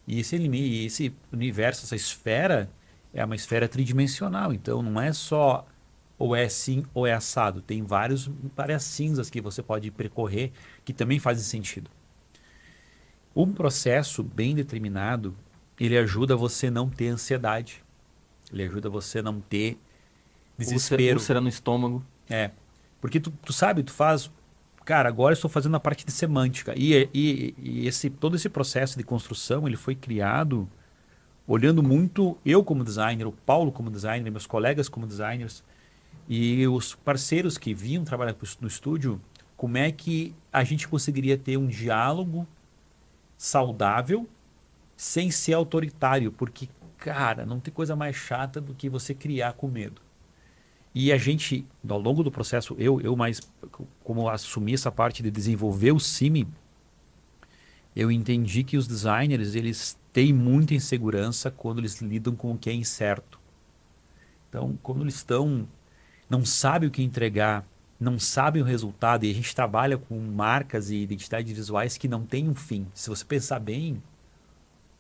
E esse universo, essa esfera, é uma esfera tridimensional. Então não é só ou é assim ou é assado. Tem várias cinzas que você pode percorrer que também fazem sentido. Um processo bem determinado, ele ajuda você a não ter ansiedade. Ele ajuda você a não ter desespero.
Úlcera no estômago.
É. Porque tu sabe, tu faz. Cara, agora eu estou fazendo a parte de semântica. Todo esse processo de construção, ele foi criado olhando muito eu como designer, o Paulo como designer, meus colegas como designers e os parceiros que vinham trabalhar no estúdio, como é que a gente conseguiria ter um diálogo saudável sem ser autoritário. Porque, cara, não tem coisa mais chata do que você criar com medo. E a gente, ao longo do processo, eu mais, como assumi essa parte de desenvolver o CIMI, eu entendi que os designers, eles têm muita insegurança quando eles lidam com o que é incerto. Então, quando eles não sabem o que entregar, não sabem o resultado, e a gente trabalha com marcas e identidades visuais que não têm um fim. Se você pensar bem,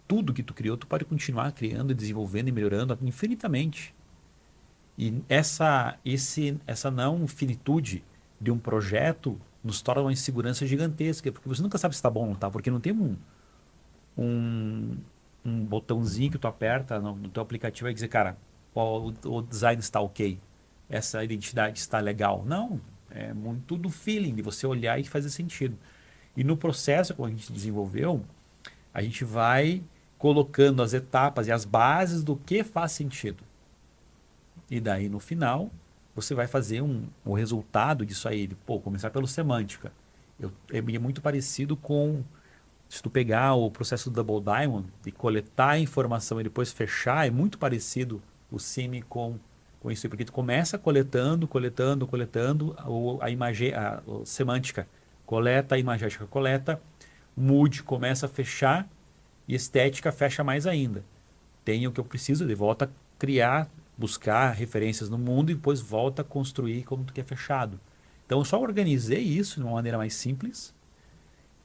tudo que tu criou, tu pode continuar criando, desenvolvendo e melhorando infinitamente. E essa não finitude de um projeto nos torna uma insegurança gigantesca, porque você nunca sabe se está bom ou não está, porque não tem um botãozinho que tu aperta no teu aplicativo e dizer, cara, o design está ok, essa identidade está legal. Não, é muito do feeling, de você olhar e fazer sentido. E no processo, como a gente desenvolveu, a gente vai colocando as etapas e as bases do que faz sentido. E daí, no final, você vai fazer o resultado disso aí. Começar pelo semântica. É muito parecido com, se tu pegar o processo do Double Diamond, de coletar a informação e depois fechar, é muito parecido o CIMI com isso. Porque tu começa coletando, a semântica coleta, a imagética coleta, mood começa a fechar e estética fecha mais ainda. Tem o que eu preciso, de volta a criar, buscar referências no mundo e depois volta a construir como tu quer fechado. Então eu só organizei isso de uma maneira mais simples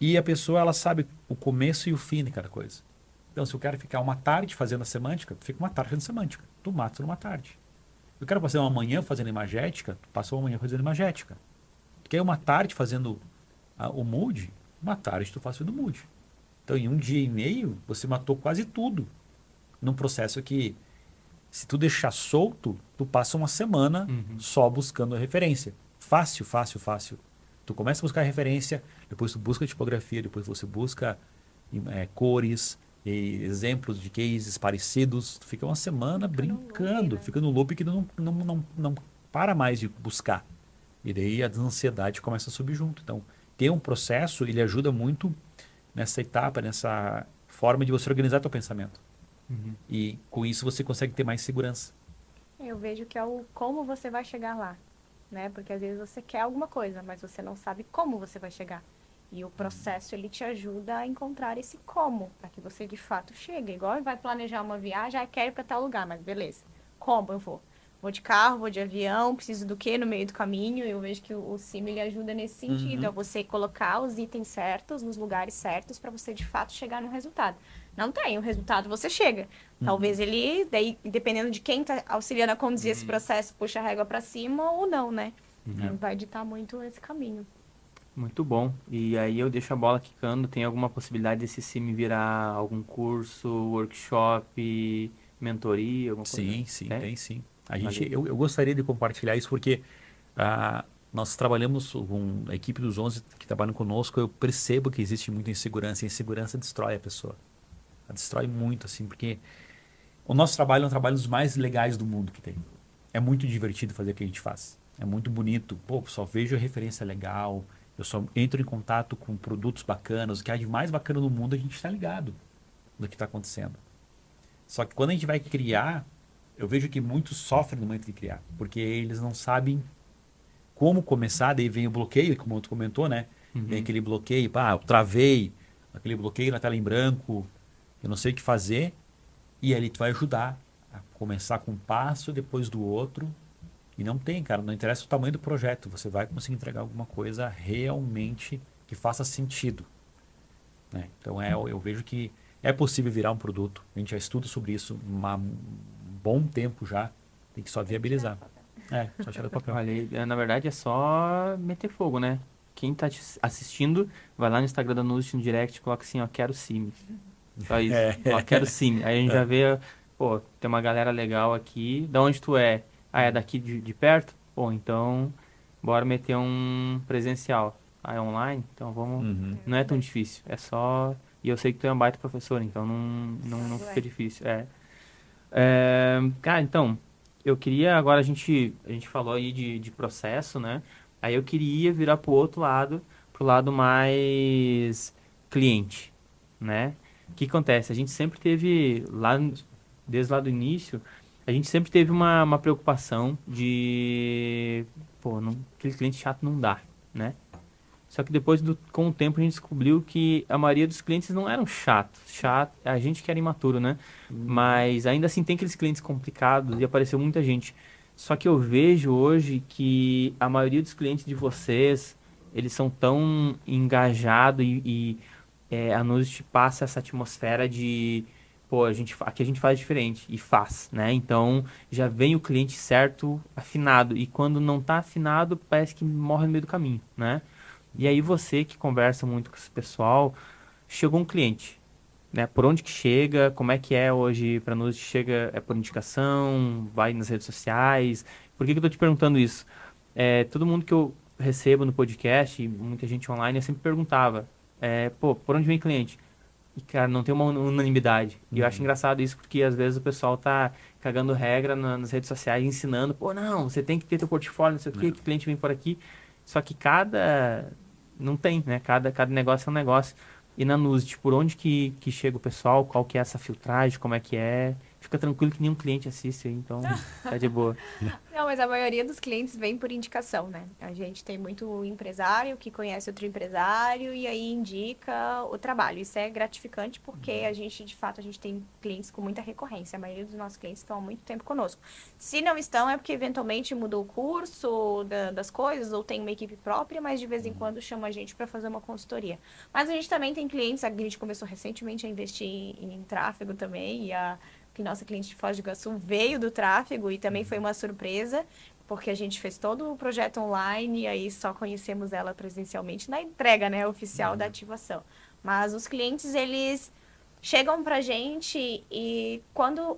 e a pessoa ela sabe o começo e o fim de cada coisa. Então se eu quero ficar uma tarde fazendo a semântica, tu fica uma tarde fazendo semântica. Tu mata numa tarde. Eu quero passar uma manhã fazendo imagética, tu passa uma manhã fazendo imagética. Tu quer uma tarde fazendo o mood, uma tarde tu faz o mood. Então em um dia e meio você matou quase tudo num processo que se tu deixar solto, tu passa uma semana só buscando a referência. Fácil, fácil, fácil. Tu começa a buscar a referência, depois tu busca a tipografia, depois você busca cores, e exemplos de cases parecidos. Tu fica uma semana brincando, fica no loop que tu não para mais de buscar. E daí a ansiedade começa a subir junto. Então, ter um processo, ele ajuda muito nessa etapa, nessa forma de você organizar teu pensamento. E com isso você consegue ter mais segurança.
Eu vejo que é o como você vai chegar lá. né? Porque às vezes você quer alguma coisa, mas você não sabe como você vai chegar. E o processo, ele te ajuda a encontrar esse como, para que você de fato chegue. Igual vai planejar uma viagem, quero ir para tal lugar, mas beleza. Como eu vou? Vou de carro, vou de avião, preciso do quê no meio do caminho? Eu vejo que o Sim, ele ajuda nesse sentido, a você colocar os itens certos, nos lugares certos, para você de fato chegar no resultado. Não tem o resultado, você chega. Talvez ele, daí, dependendo de quem tá auxiliando a conduzir esse processo, puxa a régua para cima ou não, né? Vai ditar muito esse caminho.
Muito bom. E aí eu deixo a bola quicando. Tem alguma possibilidade desse sim virar algum curso, workshop, mentoria, alguma coisa?
Sim, sim,
Tem?
tem sim.
Valeu.
Eu gostaria de compartilhar isso porque nós trabalhamos com a equipe dos 11 que trabalham conosco. Eu percebo que existe muita insegurança. E a insegurança destrói a pessoa. Ela destrói muito, assim, porque o nosso trabalho é um trabalho dos mais legais do mundo que tem. É muito divertido fazer o que a gente faz. É muito bonito. Pô, só vejo a referência legal. Eu só entro em contato com produtos bacanas. O que há de mais bacana no mundo, a gente está ligado do que está acontecendo. Só que quando a gente vai criar, eu vejo que muitos sofrem no momento de criar. Porque eles não sabem como começar. Daí vem o bloqueio, como tu comentou, né? Vem aquele bloqueio. Pá, eu travei. Aquele bloqueio na tela em branco. Eu não sei o que fazer. E ali tu vai ajudar a começar com um passo, depois do outro. E não tem, cara, não interessa o tamanho do projeto. Você vai conseguir entregar alguma coisa realmente que faça sentido, né? Então eu vejo que é possível virar um produto. A gente já estuda sobre isso há um bom tempo já. Tem que só viabilizar. Só tirar do papel.
Olha, na verdade é só meter fogo, né? Quem tá te assistindo, vai lá no Instagram da Nuzit, no direct, coloca assim, ó, quero sim. Só isso. Ó, quero sim. Aí a gente já vê, pô, tem uma galera legal aqui. Da onde tu é? Ah, é daqui de perto? Pô, então, bora meter um presencial. Ah, é online? Então vamos. Não é tão difícil. É só. E eu sei que tu é um baita professor, então não fica difícil. Cara, então, eu queria. Agora a gente falou aí de processo, né? Aí eu queria virar pro lado mais cliente, né? O que acontece? A gente sempre teve, desde lá do início, a gente sempre teve uma preocupação de, pô, aquele cliente chato não dá, né? Só que depois, com o tempo, a gente descobriu que a maioria dos clientes não eram chatos. A gente que era imaturo, né? Mas ainda assim tem aqueles clientes complicados e apareceu muita gente. Só que eu vejo hoje que a maioria dos clientes de vocês, eles são tão engajados a Nuzit passa essa atmosfera de, pô, aqui a gente faz diferente e faz, né? Então já vem o cliente certo, afinado. E quando não tá afinado, parece que morre no meio do caminho, né? E aí você que conversa muito com esse pessoal, chegou um cliente, né? Por onde que chega? Como é que é hoje para nós? Chega por indicação? Vai nas redes sociais? Por que que eu tô te perguntando isso? Todo mundo que eu recebo no podcast, e muita gente online, eu sempre perguntava, pô, por onde vem cliente? E, cara, não tem uma unanimidade. E eu acho engraçado isso porque às vezes o pessoal tá cagando regra nas redes sociais, ensinando, pô, não, você tem que ter teu portfólio, não sei o quê, que cliente vem por aqui. Só que não tem, né? Cada negócio é um negócio. E na Nuzit, por onde que chega o pessoal? Qual que é essa filtragem? Como é que é? Fica tranquilo que nenhum cliente assiste aí, então tá de boa.
Não, mas a maioria dos clientes vem por indicação, né? A gente tem muito empresário que conhece outro empresário e aí indica o trabalho. Isso é gratificante porque a gente, de fato, a gente tem clientes com muita recorrência. A maioria dos nossos clientes estão há muito tempo conosco. Se não estão, é porque eventualmente mudou o curso das coisas ou tem uma equipe própria, mas de vez em quando chama a gente para fazer uma consultoria. Mas a gente também tem clientes, a gente começou recentemente a investir em tráfego também que nossa cliente de Foz do Iguaçu veio do tráfego e também foi uma surpresa, porque a gente fez todo o projeto online e aí só conhecemos ela presencialmente na entrega, né, oficial da ativação. Mas os clientes, eles chegam pra gente e quando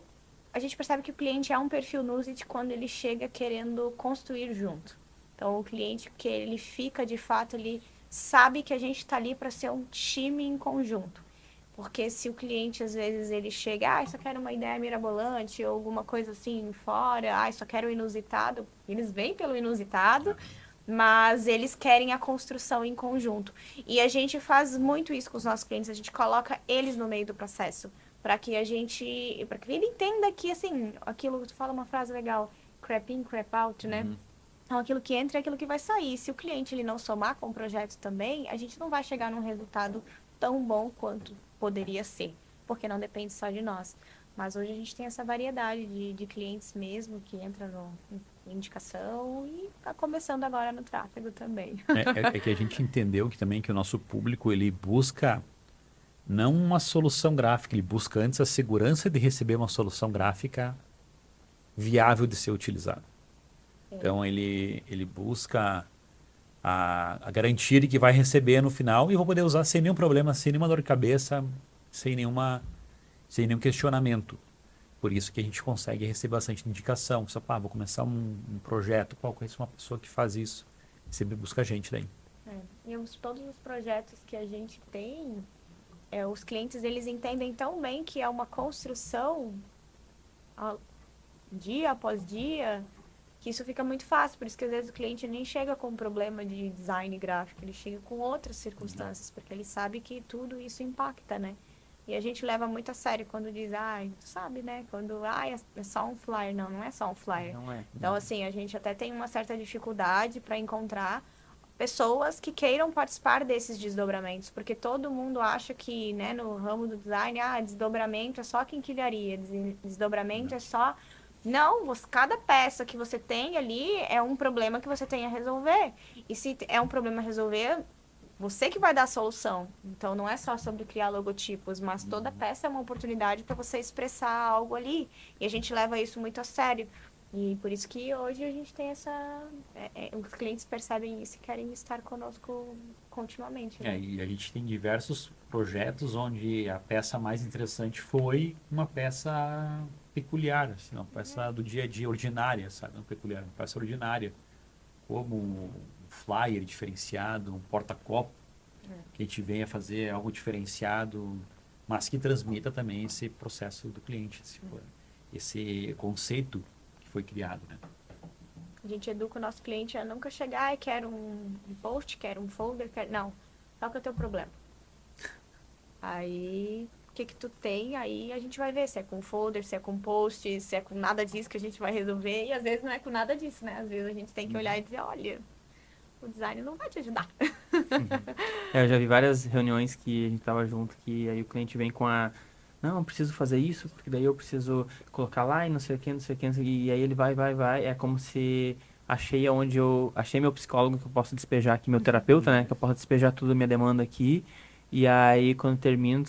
a gente percebe que o cliente é um perfil Nuzit quando ele chega querendo construir junto. Então, o cliente que ele fica, de fato, ele sabe que a gente está ali para ser um time em conjunto. Porque se o cliente, às vezes, ele chega, só quero uma ideia mirabolante ou alguma coisa assim fora, só quero o inusitado. Eles vêm pelo inusitado, mas eles querem a construção em conjunto. E a gente faz muito isso com os nossos clientes, a gente coloca eles no meio do processo, para que ele entenda que, assim, aquilo que tu fala uma frase legal, crap in, crap out, né? Então, aquilo que entra é aquilo que vai sair. Se o cliente ele não somar com o projeto também, a gente não vai chegar num resultado tão bom quanto poderia ser, porque não depende só de nós. Mas hoje a gente tem essa variedade de clientes mesmo que entra em indicação e está começando agora no tráfego também.
É que a gente entendeu que também que o nosso público ele busca não uma solução gráfica, ele busca antes a segurança de receber uma solução gráfica viável de ser utilizada. Então ele busca a garantia de que vai receber no final e vou poder usar sem nenhum problema, sem nenhuma dor de cabeça, sem nenhum questionamento. Por isso que a gente consegue receber bastante indicação. Só, vou começar um projeto, conheço uma pessoa que faz isso. Sempre busca a gente daí.
E todos os projetos que a gente tem, os clientes eles entendem tão bem que é uma construção dia após dia, que isso fica muito fácil. Por isso que às vezes o cliente nem chega com um problema de design gráfico, ele chega com outras circunstâncias, porque ele sabe que tudo isso impacta, né? E a gente leva muito a sério quando diz, tu sabe, né? Quando, é só um flyer. Não, não é só um flyer.
Não é.
Então, assim, a gente até tem uma certa dificuldade para encontrar pessoas que queiram participar desses desdobramentos, porque todo mundo acha que, né, no ramo do design, desdobramento é só quinquilharia, desdobramento é só... Não, cada peça que você tem ali é um problema que você tem a resolver. E se é um problema a resolver, você que vai dar a solução. Então, não é só sobre criar logotipos, mas toda peça é uma oportunidade para você expressar algo ali. E a gente leva isso muito a sério. E por isso que hoje a gente tem os clientes percebem isso e querem estar conosco continuamente. Né?
E a gente tem diversos projetos onde a peça mais interessante foi uma peça peculiar, assim, uma peça do dia a dia, ordinária, sabe? Não peculiar, uma peça ordinária. Como um flyer diferenciado, um porta-copo, que a gente venha fazer algo diferenciado, mas que transmita também esse processo do cliente, esse conceito que foi criado, né?
A gente educa o nosso cliente a nunca chegar e quero um post, quero um folder, não, qual que é o teu problema? Aí, o que tu tem? Aí a gente vai ver se é com folder, se é com post, se é com nada disso que a gente vai resolver. E às vezes não é com nada disso, né? Às vezes a gente tem que olhar e dizer, olha, o design não vai te ajudar.
Eu já vi várias reuniões que a gente tava junto, que aí o cliente vem com não, eu preciso fazer isso, porque daí eu preciso colocar lá e não sei o que, não sei o que, e aí ele vai. É como se achei meu psicólogo que eu posso despejar aqui, meu terapeuta, né, que eu posso despejar tudo a minha demanda aqui, e aí quando termino,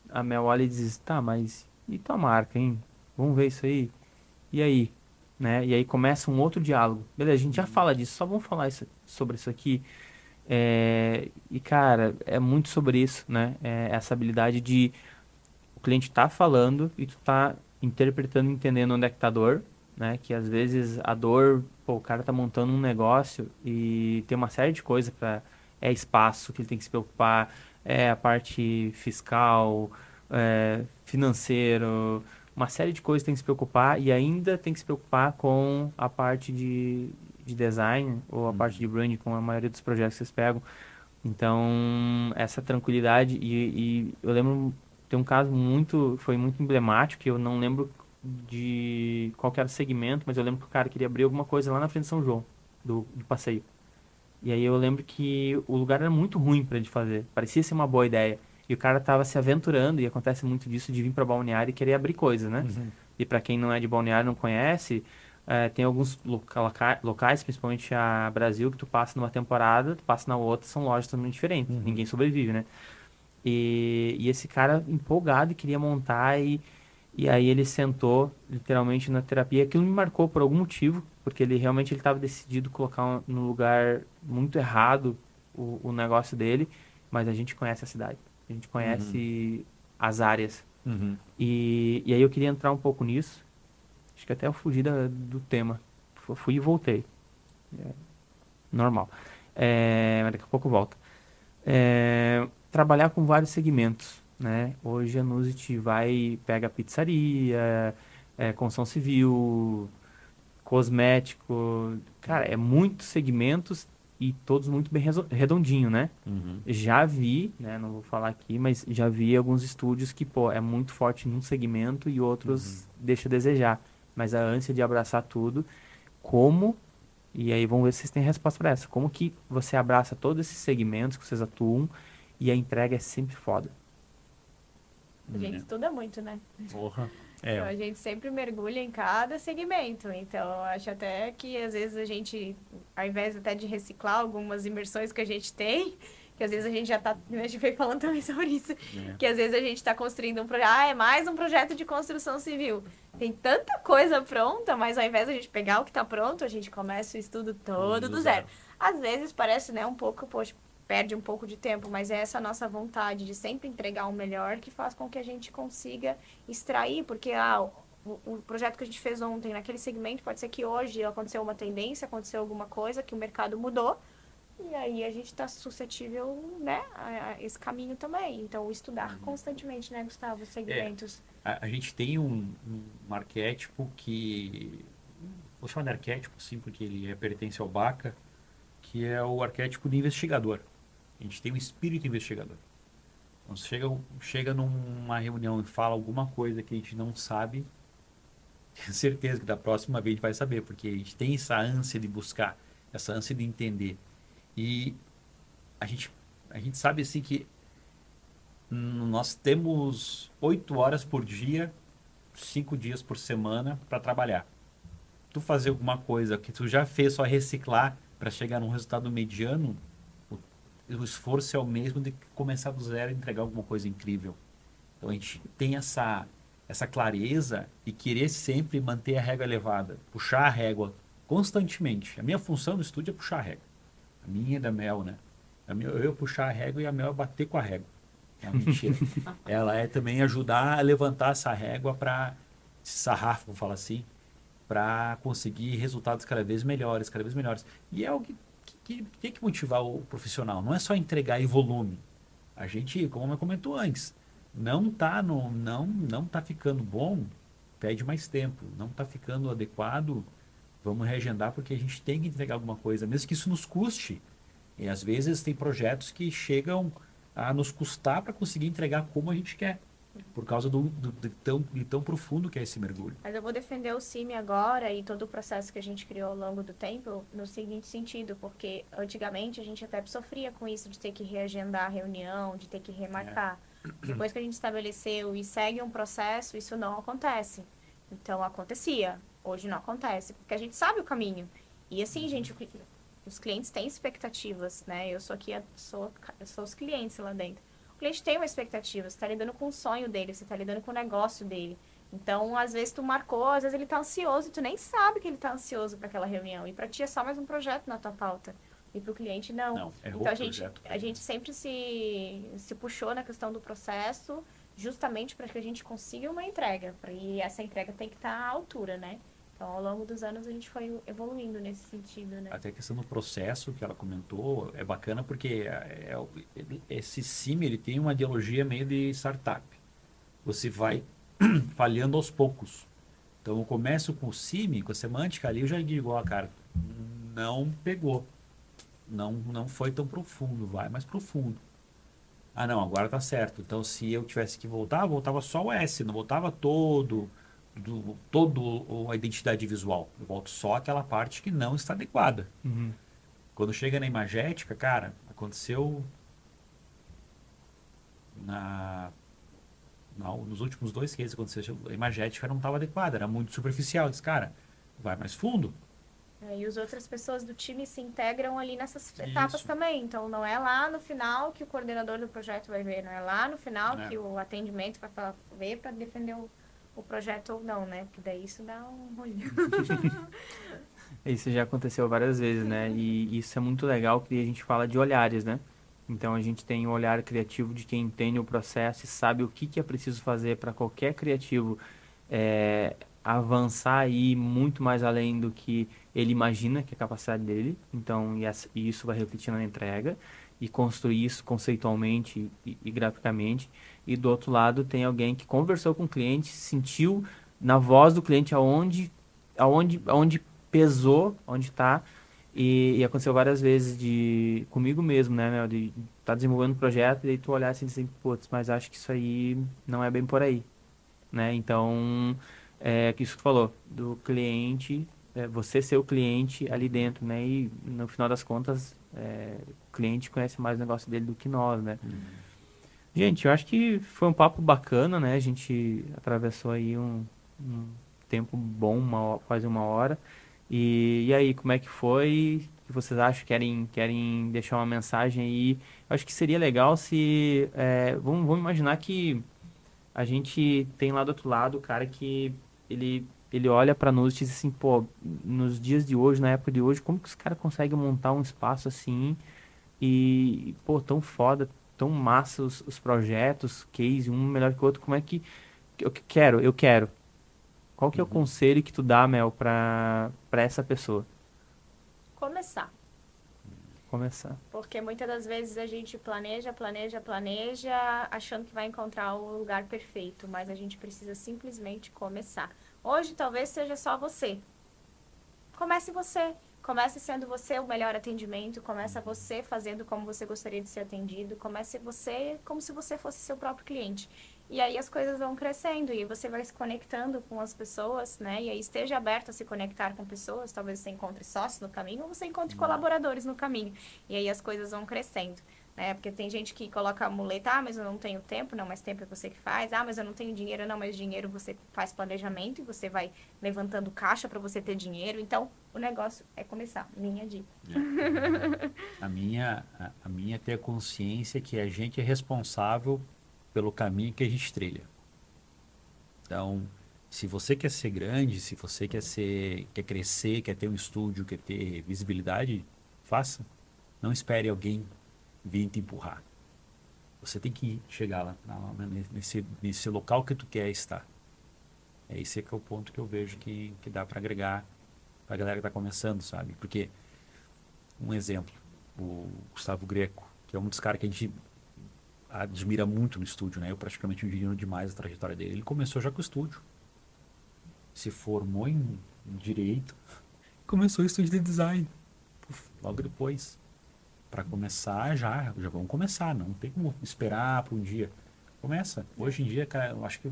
a Mel olha e diz, tá, mas e tua marca, hein? Vamos ver isso aí. E aí? Né? E aí começa um outro diálogo. Beleza, a gente já fala disso, só vamos falar sobre isso aqui. E, cara, é muito sobre isso, né? Essa habilidade de o cliente tá falando e tu tá interpretando, entendendo onde é que tá a dor, né? Que às vezes a dor, o cara tá montando um negócio e tem uma série de coisas para espaço que ele tem que se preocupar, a parte fiscal, financeiro, uma série de coisas tem que se preocupar e ainda tem que se preocupar com a parte de design ou a parte de branding, com a maioria dos projetos que vocês pegam. Então, essa tranquilidade e eu lembro, tem um caso foi muito emblemático, que eu não lembro de qual que era o segmento, mas eu lembro que o cara queria abrir alguma coisa lá na frente de São João, do passeio. E aí eu lembro que o lugar era muito ruim para ele fazer, parecia ser uma boa ideia. E o cara tava se aventurando, e acontece muito disso, de vir para Balneário e querer abrir coisas, né? E para quem não é de Balneário, não conhece, tem alguns locais, principalmente a Brasil, que tu passa numa temporada, tu passa na outra, são lojas totalmente diferentes. Ninguém sobrevive, né? E esse cara empolgado e queria montar, e aí ele sentou literalmente na terapia. Aquilo me marcou por algum motivo, porque ele realmente estava decidido colocar no lugar muito errado o negócio dele, mas a gente conhece a cidade, a gente conhece as áreas. E aí eu queria entrar um pouco nisso. Acho que até eu fugi do tema. Fui e voltei. Normal. Mas daqui a pouco volta. Trabalhar com vários segmentos, né? Hoje a Nuzit pega pizzaria, construção civil, cosmético. Cara, é muitos segmentos e todos muito bem redondinho, né? Já vi, né? Não vou falar aqui, mas já vi alguns estúdios que, é muito forte num segmento e outros deixa a desejar. Mas a ânsia de abraçar tudo, como E aí vamos ver se vocês têm resposta para essa. Como que você abraça todos esses segmentos que vocês atuam e a entrega é sempre foda?
A gente estuda muito, né?
Porra.
Então, a gente sempre mergulha em cada segmento. Então, eu acho até que, às vezes, a gente, ao invés até de reciclar algumas imersões que a gente tem, que às vezes a gente já tá... A gente veio falando também sobre isso. Que às vezes a gente está construindo um projeto... Ah, é mais um projeto de construção civil. Tem tanta coisa pronta, mas ao invés de a gente pegar o que está pronto, a gente começa o estudo todo do zero. Às vezes parece, né, um pouco... Poxa, perde um pouco de tempo, mas é essa nossa vontade de sempre entregar o melhor que faz com que a gente consiga extrair, porque o projeto que a gente fez ontem naquele segmento, pode ser que hoje aconteceu uma tendência, aconteceu alguma coisa, que o mercado mudou, e aí a gente está suscetível, né, a esse caminho também. Então, estudar constantemente, né, Gustavo, os segmentos.
A gente tem um arquétipo que... Vou chamar de arquétipo, sim, porque ele pertence ao Baca, que é o arquétipo de investigador. A gente tem um espírito investigador. Então, chega numa reunião e fala alguma coisa que a gente não sabe, tenho certeza que da próxima vez a gente vai saber, porque a gente tem essa ânsia de buscar, essa ânsia de entender. E a gente sabe assim que nós temos 8 horas por dia, 5 dias por semana para trabalhar. Tu fazer alguma coisa que tu já fez, só reciclar para chegar num resultado mediano, o esforço é o mesmo de começar do zero e entregar alguma coisa incrível. Então a gente tem essa clareza e querer sempre manter a régua elevada, puxar a régua constantemente. A minha função no estúdio é puxar a régua. A minha e da Mel, né? Eu puxar a régua e a Mel bater com a régua. É uma mentira. Ela é também ajudar a levantar essa régua para se sarrar, vamos falar assim, para conseguir resultados cada vez melhores, cada vez melhores. E é algo que tem que motivar o profissional. Não é só entregar em volume. A gente, como eu comentou antes, não tá ficando bom, pede mais tempo. Não está ficando adequado, vamos reagendar porque a gente tem que entregar alguma coisa, mesmo que isso nos custe. E às vezes tem projetos que chegam a nos custar para conseguir entregar como a gente quer, por causa de tão profundo que é esse mergulho.
Mas eu vou defender o CIMI agora e todo o processo que a gente criou ao longo do tempo no seguinte sentido, porque antigamente a gente até sofria com isso de ter que reagendar a reunião, de ter que remarcar. Depois que a gente estabeleceu e segue um processo, isso não acontece. Então, acontecia. Hoje não acontece, porque a gente sabe o caminho. E assim, gente, os clientes têm expectativas, né? Eu sou os clientes lá dentro. O cliente tem uma expectativa, você está lidando com o sonho dele, você está lidando com o negócio dele. Então, às vezes tu marcou, às vezes ele está ansioso e tu nem sabe que ele está ansioso para aquela reunião. E para ti é só mais um projeto na tua pauta. E para o cliente não. Então a gente sempre se puxou na questão do processo, justamente para que a gente consiga uma entrega. E essa entrega tem que estar à altura, né? Então, ao longo dos anos, a gente foi evoluindo nesse sentido, né?
Até a questão do processo que ela comentou é bacana porque esse CIMI, ele tem uma ideologia meio de startup. Você vai falhando aos poucos. Então, eu começo com o CIMI, com a semântica ali, eu já digo, ó, cara, não pegou. Não foi tão profundo, vai mais profundo. Ah, não, agora tá certo. Então, se eu tivesse que voltar, voltava só o S, não voltava todo a identidade visual. Eu volto só aquela parte que não está adequada. Quando chega na imagética, cara, aconteceu nos últimos 2 cases aconteceu, a imagética não estava adequada, era muito superficial. Eu disse, cara, vai mais fundo.
E as outras pessoas do time se integram ali nessas etapas também. Então, não é lá no final que o coordenador do projeto vai ver, não é lá no final que o atendimento vai ver para defender o projeto ou não, né? Porque daí isso dá um rolinho.
Isso já aconteceu várias vezes, né? E isso é muito legal que a gente fala de olhares, né? Então a gente tem o olhar criativo de quem entende o processo e sabe o que é preciso fazer para qualquer criativo avançar e ir muito mais além do que ele imagina que é a capacidade dele. Então, e isso vai refletir na entrega e construir isso conceitualmente e graficamente. E do outro lado tem alguém que conversou com o cliente, sentiu na voz do cliente aonde pesou, onde está. E aconteceu várias vezes comigo mesmo, né, Mel, de estar desenvolvendo um projeto e aí tu olhar assim e dizer, putz, mas acho que isso aí não é bem por aí, né? Então, que isso que tu falou, do cliente você ser o cliente ali dentro, né? E no final das contas, o cliente conhece mais o negócio dele do que nós, né? Gente, eu acho que foi um papo bacana, né? A gente atravessou aí um tempo bom, quase 1 hora. E aí, como é que foi? O que vocês acham? Querem deixar uma mensagem aí? Eu acho que seria legal se... vamos imaginar que a gente tem lá do outro lado o cara que ele olha pra nós e diz assim, pô, nos dias de hoje, na época de hoje, como que os caras conseguem montar um espaço assim e, pô, tão foda, tão massa os projetos, case, um melhor que o outro, como é que eu quero. Qual que é o conselho que tu dá, Mel, pra essa pessoa
Começar.
começar?
Porque muitas das vezes a gente planeja, achando que vai encontrar o lugar perfeito, mas a gente precisa simplesmente começar. Hoje talvez seja só você. Comece você. Comece sendo você o melhor atendimento, comece você fazendo como você gostaria de ser atendido, comece você como se você fosse seu próprio cliente. E aí as coisas vão crescendo e você vai se conectando com as pessoas, né? E aí esteja aberto a se conectar com pessoas, talvez você encontre sócios no caminho ou você encontre colaboradores no caminho. E aí as coisas vão crescendo, né? Porque tem gente que coloca a muleta, mas eu não tenho tempo, não, mas tempo é você que faz. Mas eu não tenho dinheiro, não, mas dinheiro você faz planejamento e você vai levantando caixa para você ter dinheiro. Então, o negócio é começar, minha dica.
A minha é ter a consciência que a gente é responsável pelo caminho que a gente trilha. Então, se você quer ser grande, se você quer crescer, quer ter um estúdio, quer ter visibilidade, faça. Não espere alguém vir te empurrar. Você tem que chegar lá nesse local que tu quer estar. Esse que é o ponto que eu vejo que dá para agregar para a galera que está começando, sabe? Porque, um exemplo, o Gustavo Greco, que é um dos caras que a gente admira muito no estúdio, né? Eu praticamente admiro demais a trajetória dele. Ele começou já com o estúdio. Se formou em Direito. Começou o estúdio de design. Logo depois. Para começar, já vamos começar. Não tem como esperar para um dia. Começa. Hoje em dia, cara, eu acho que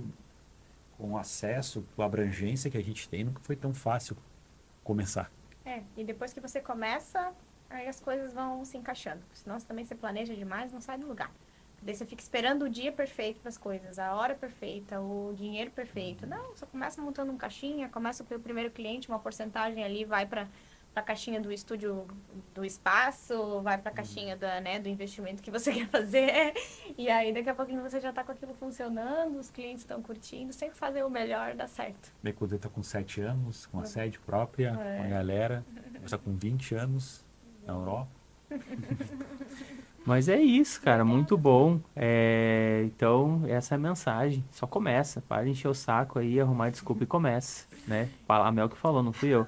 com o acesso, com a abrangência que a gente tem, nunca foi tão fácil começar.
E depois que você começa, aí as coisas vão se encaixando. Senão você também se planeja demais, não sai do lugar. Daí você fica esperando o dia perfeito para as coisas, a hora perfeita, o dinheiro perfeito. Não, você começa montando um caixinha, começa pelo primeiro cliente, uma porcentagem ali vai para a caixinha do estúdio, do espaço, vai para a caixinha do investimento que você quer fazer. E aí daqui a pouquinho você já está com aquilo funcionando, os clientes estão curtindo, sempre fazer o melhor dá certo.
Minha Cudê está com 7 anos, com a sede própria, com a galera. Está com 20 anos na Europa.
Mas é isso, cara, muito bom. Então, essa é a mensagem. Só começa, para de encher o saco aí, arrumar desculpa e começa, né? A Mel que falou, não fui eu.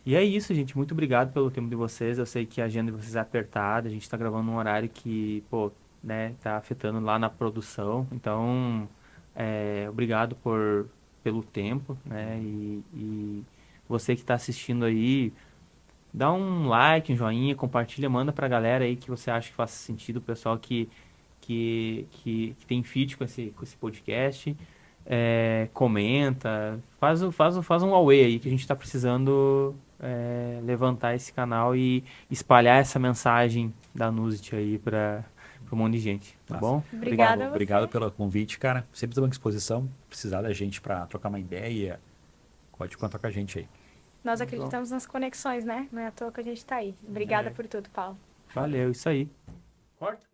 E é isso, gente. Muito obrigado pelo tempo de vocês. Eu sei que a agenda de vocês é apertada. A gente tá gravando num horário que, pô, né, tá afetando lá na produção. Então, obrigado pelo tempo, né? E você que tá assistindo aí, dá um like, um joinha, compartilha, manda pra galera aí que você acha que faz sentido, o pessoal que tem feed com esse podcast. Comenta, faz um away aí que a gente tá precisando levantar esse canal e espalhar essa mensagem da Nuzit aí para um monte de gente, tá bom?
Obrigada.
Obrigado pelo convite, cara. Sempre estamos à disposição. Precisar da gente para trocar uma ideia, pode contar com a gente aí.
Nós acreditamos nas conexões, né? Não é à toa que a gente tá aí. Obrigada por tudo, Paulo.
Valeu, isso aí. Corta.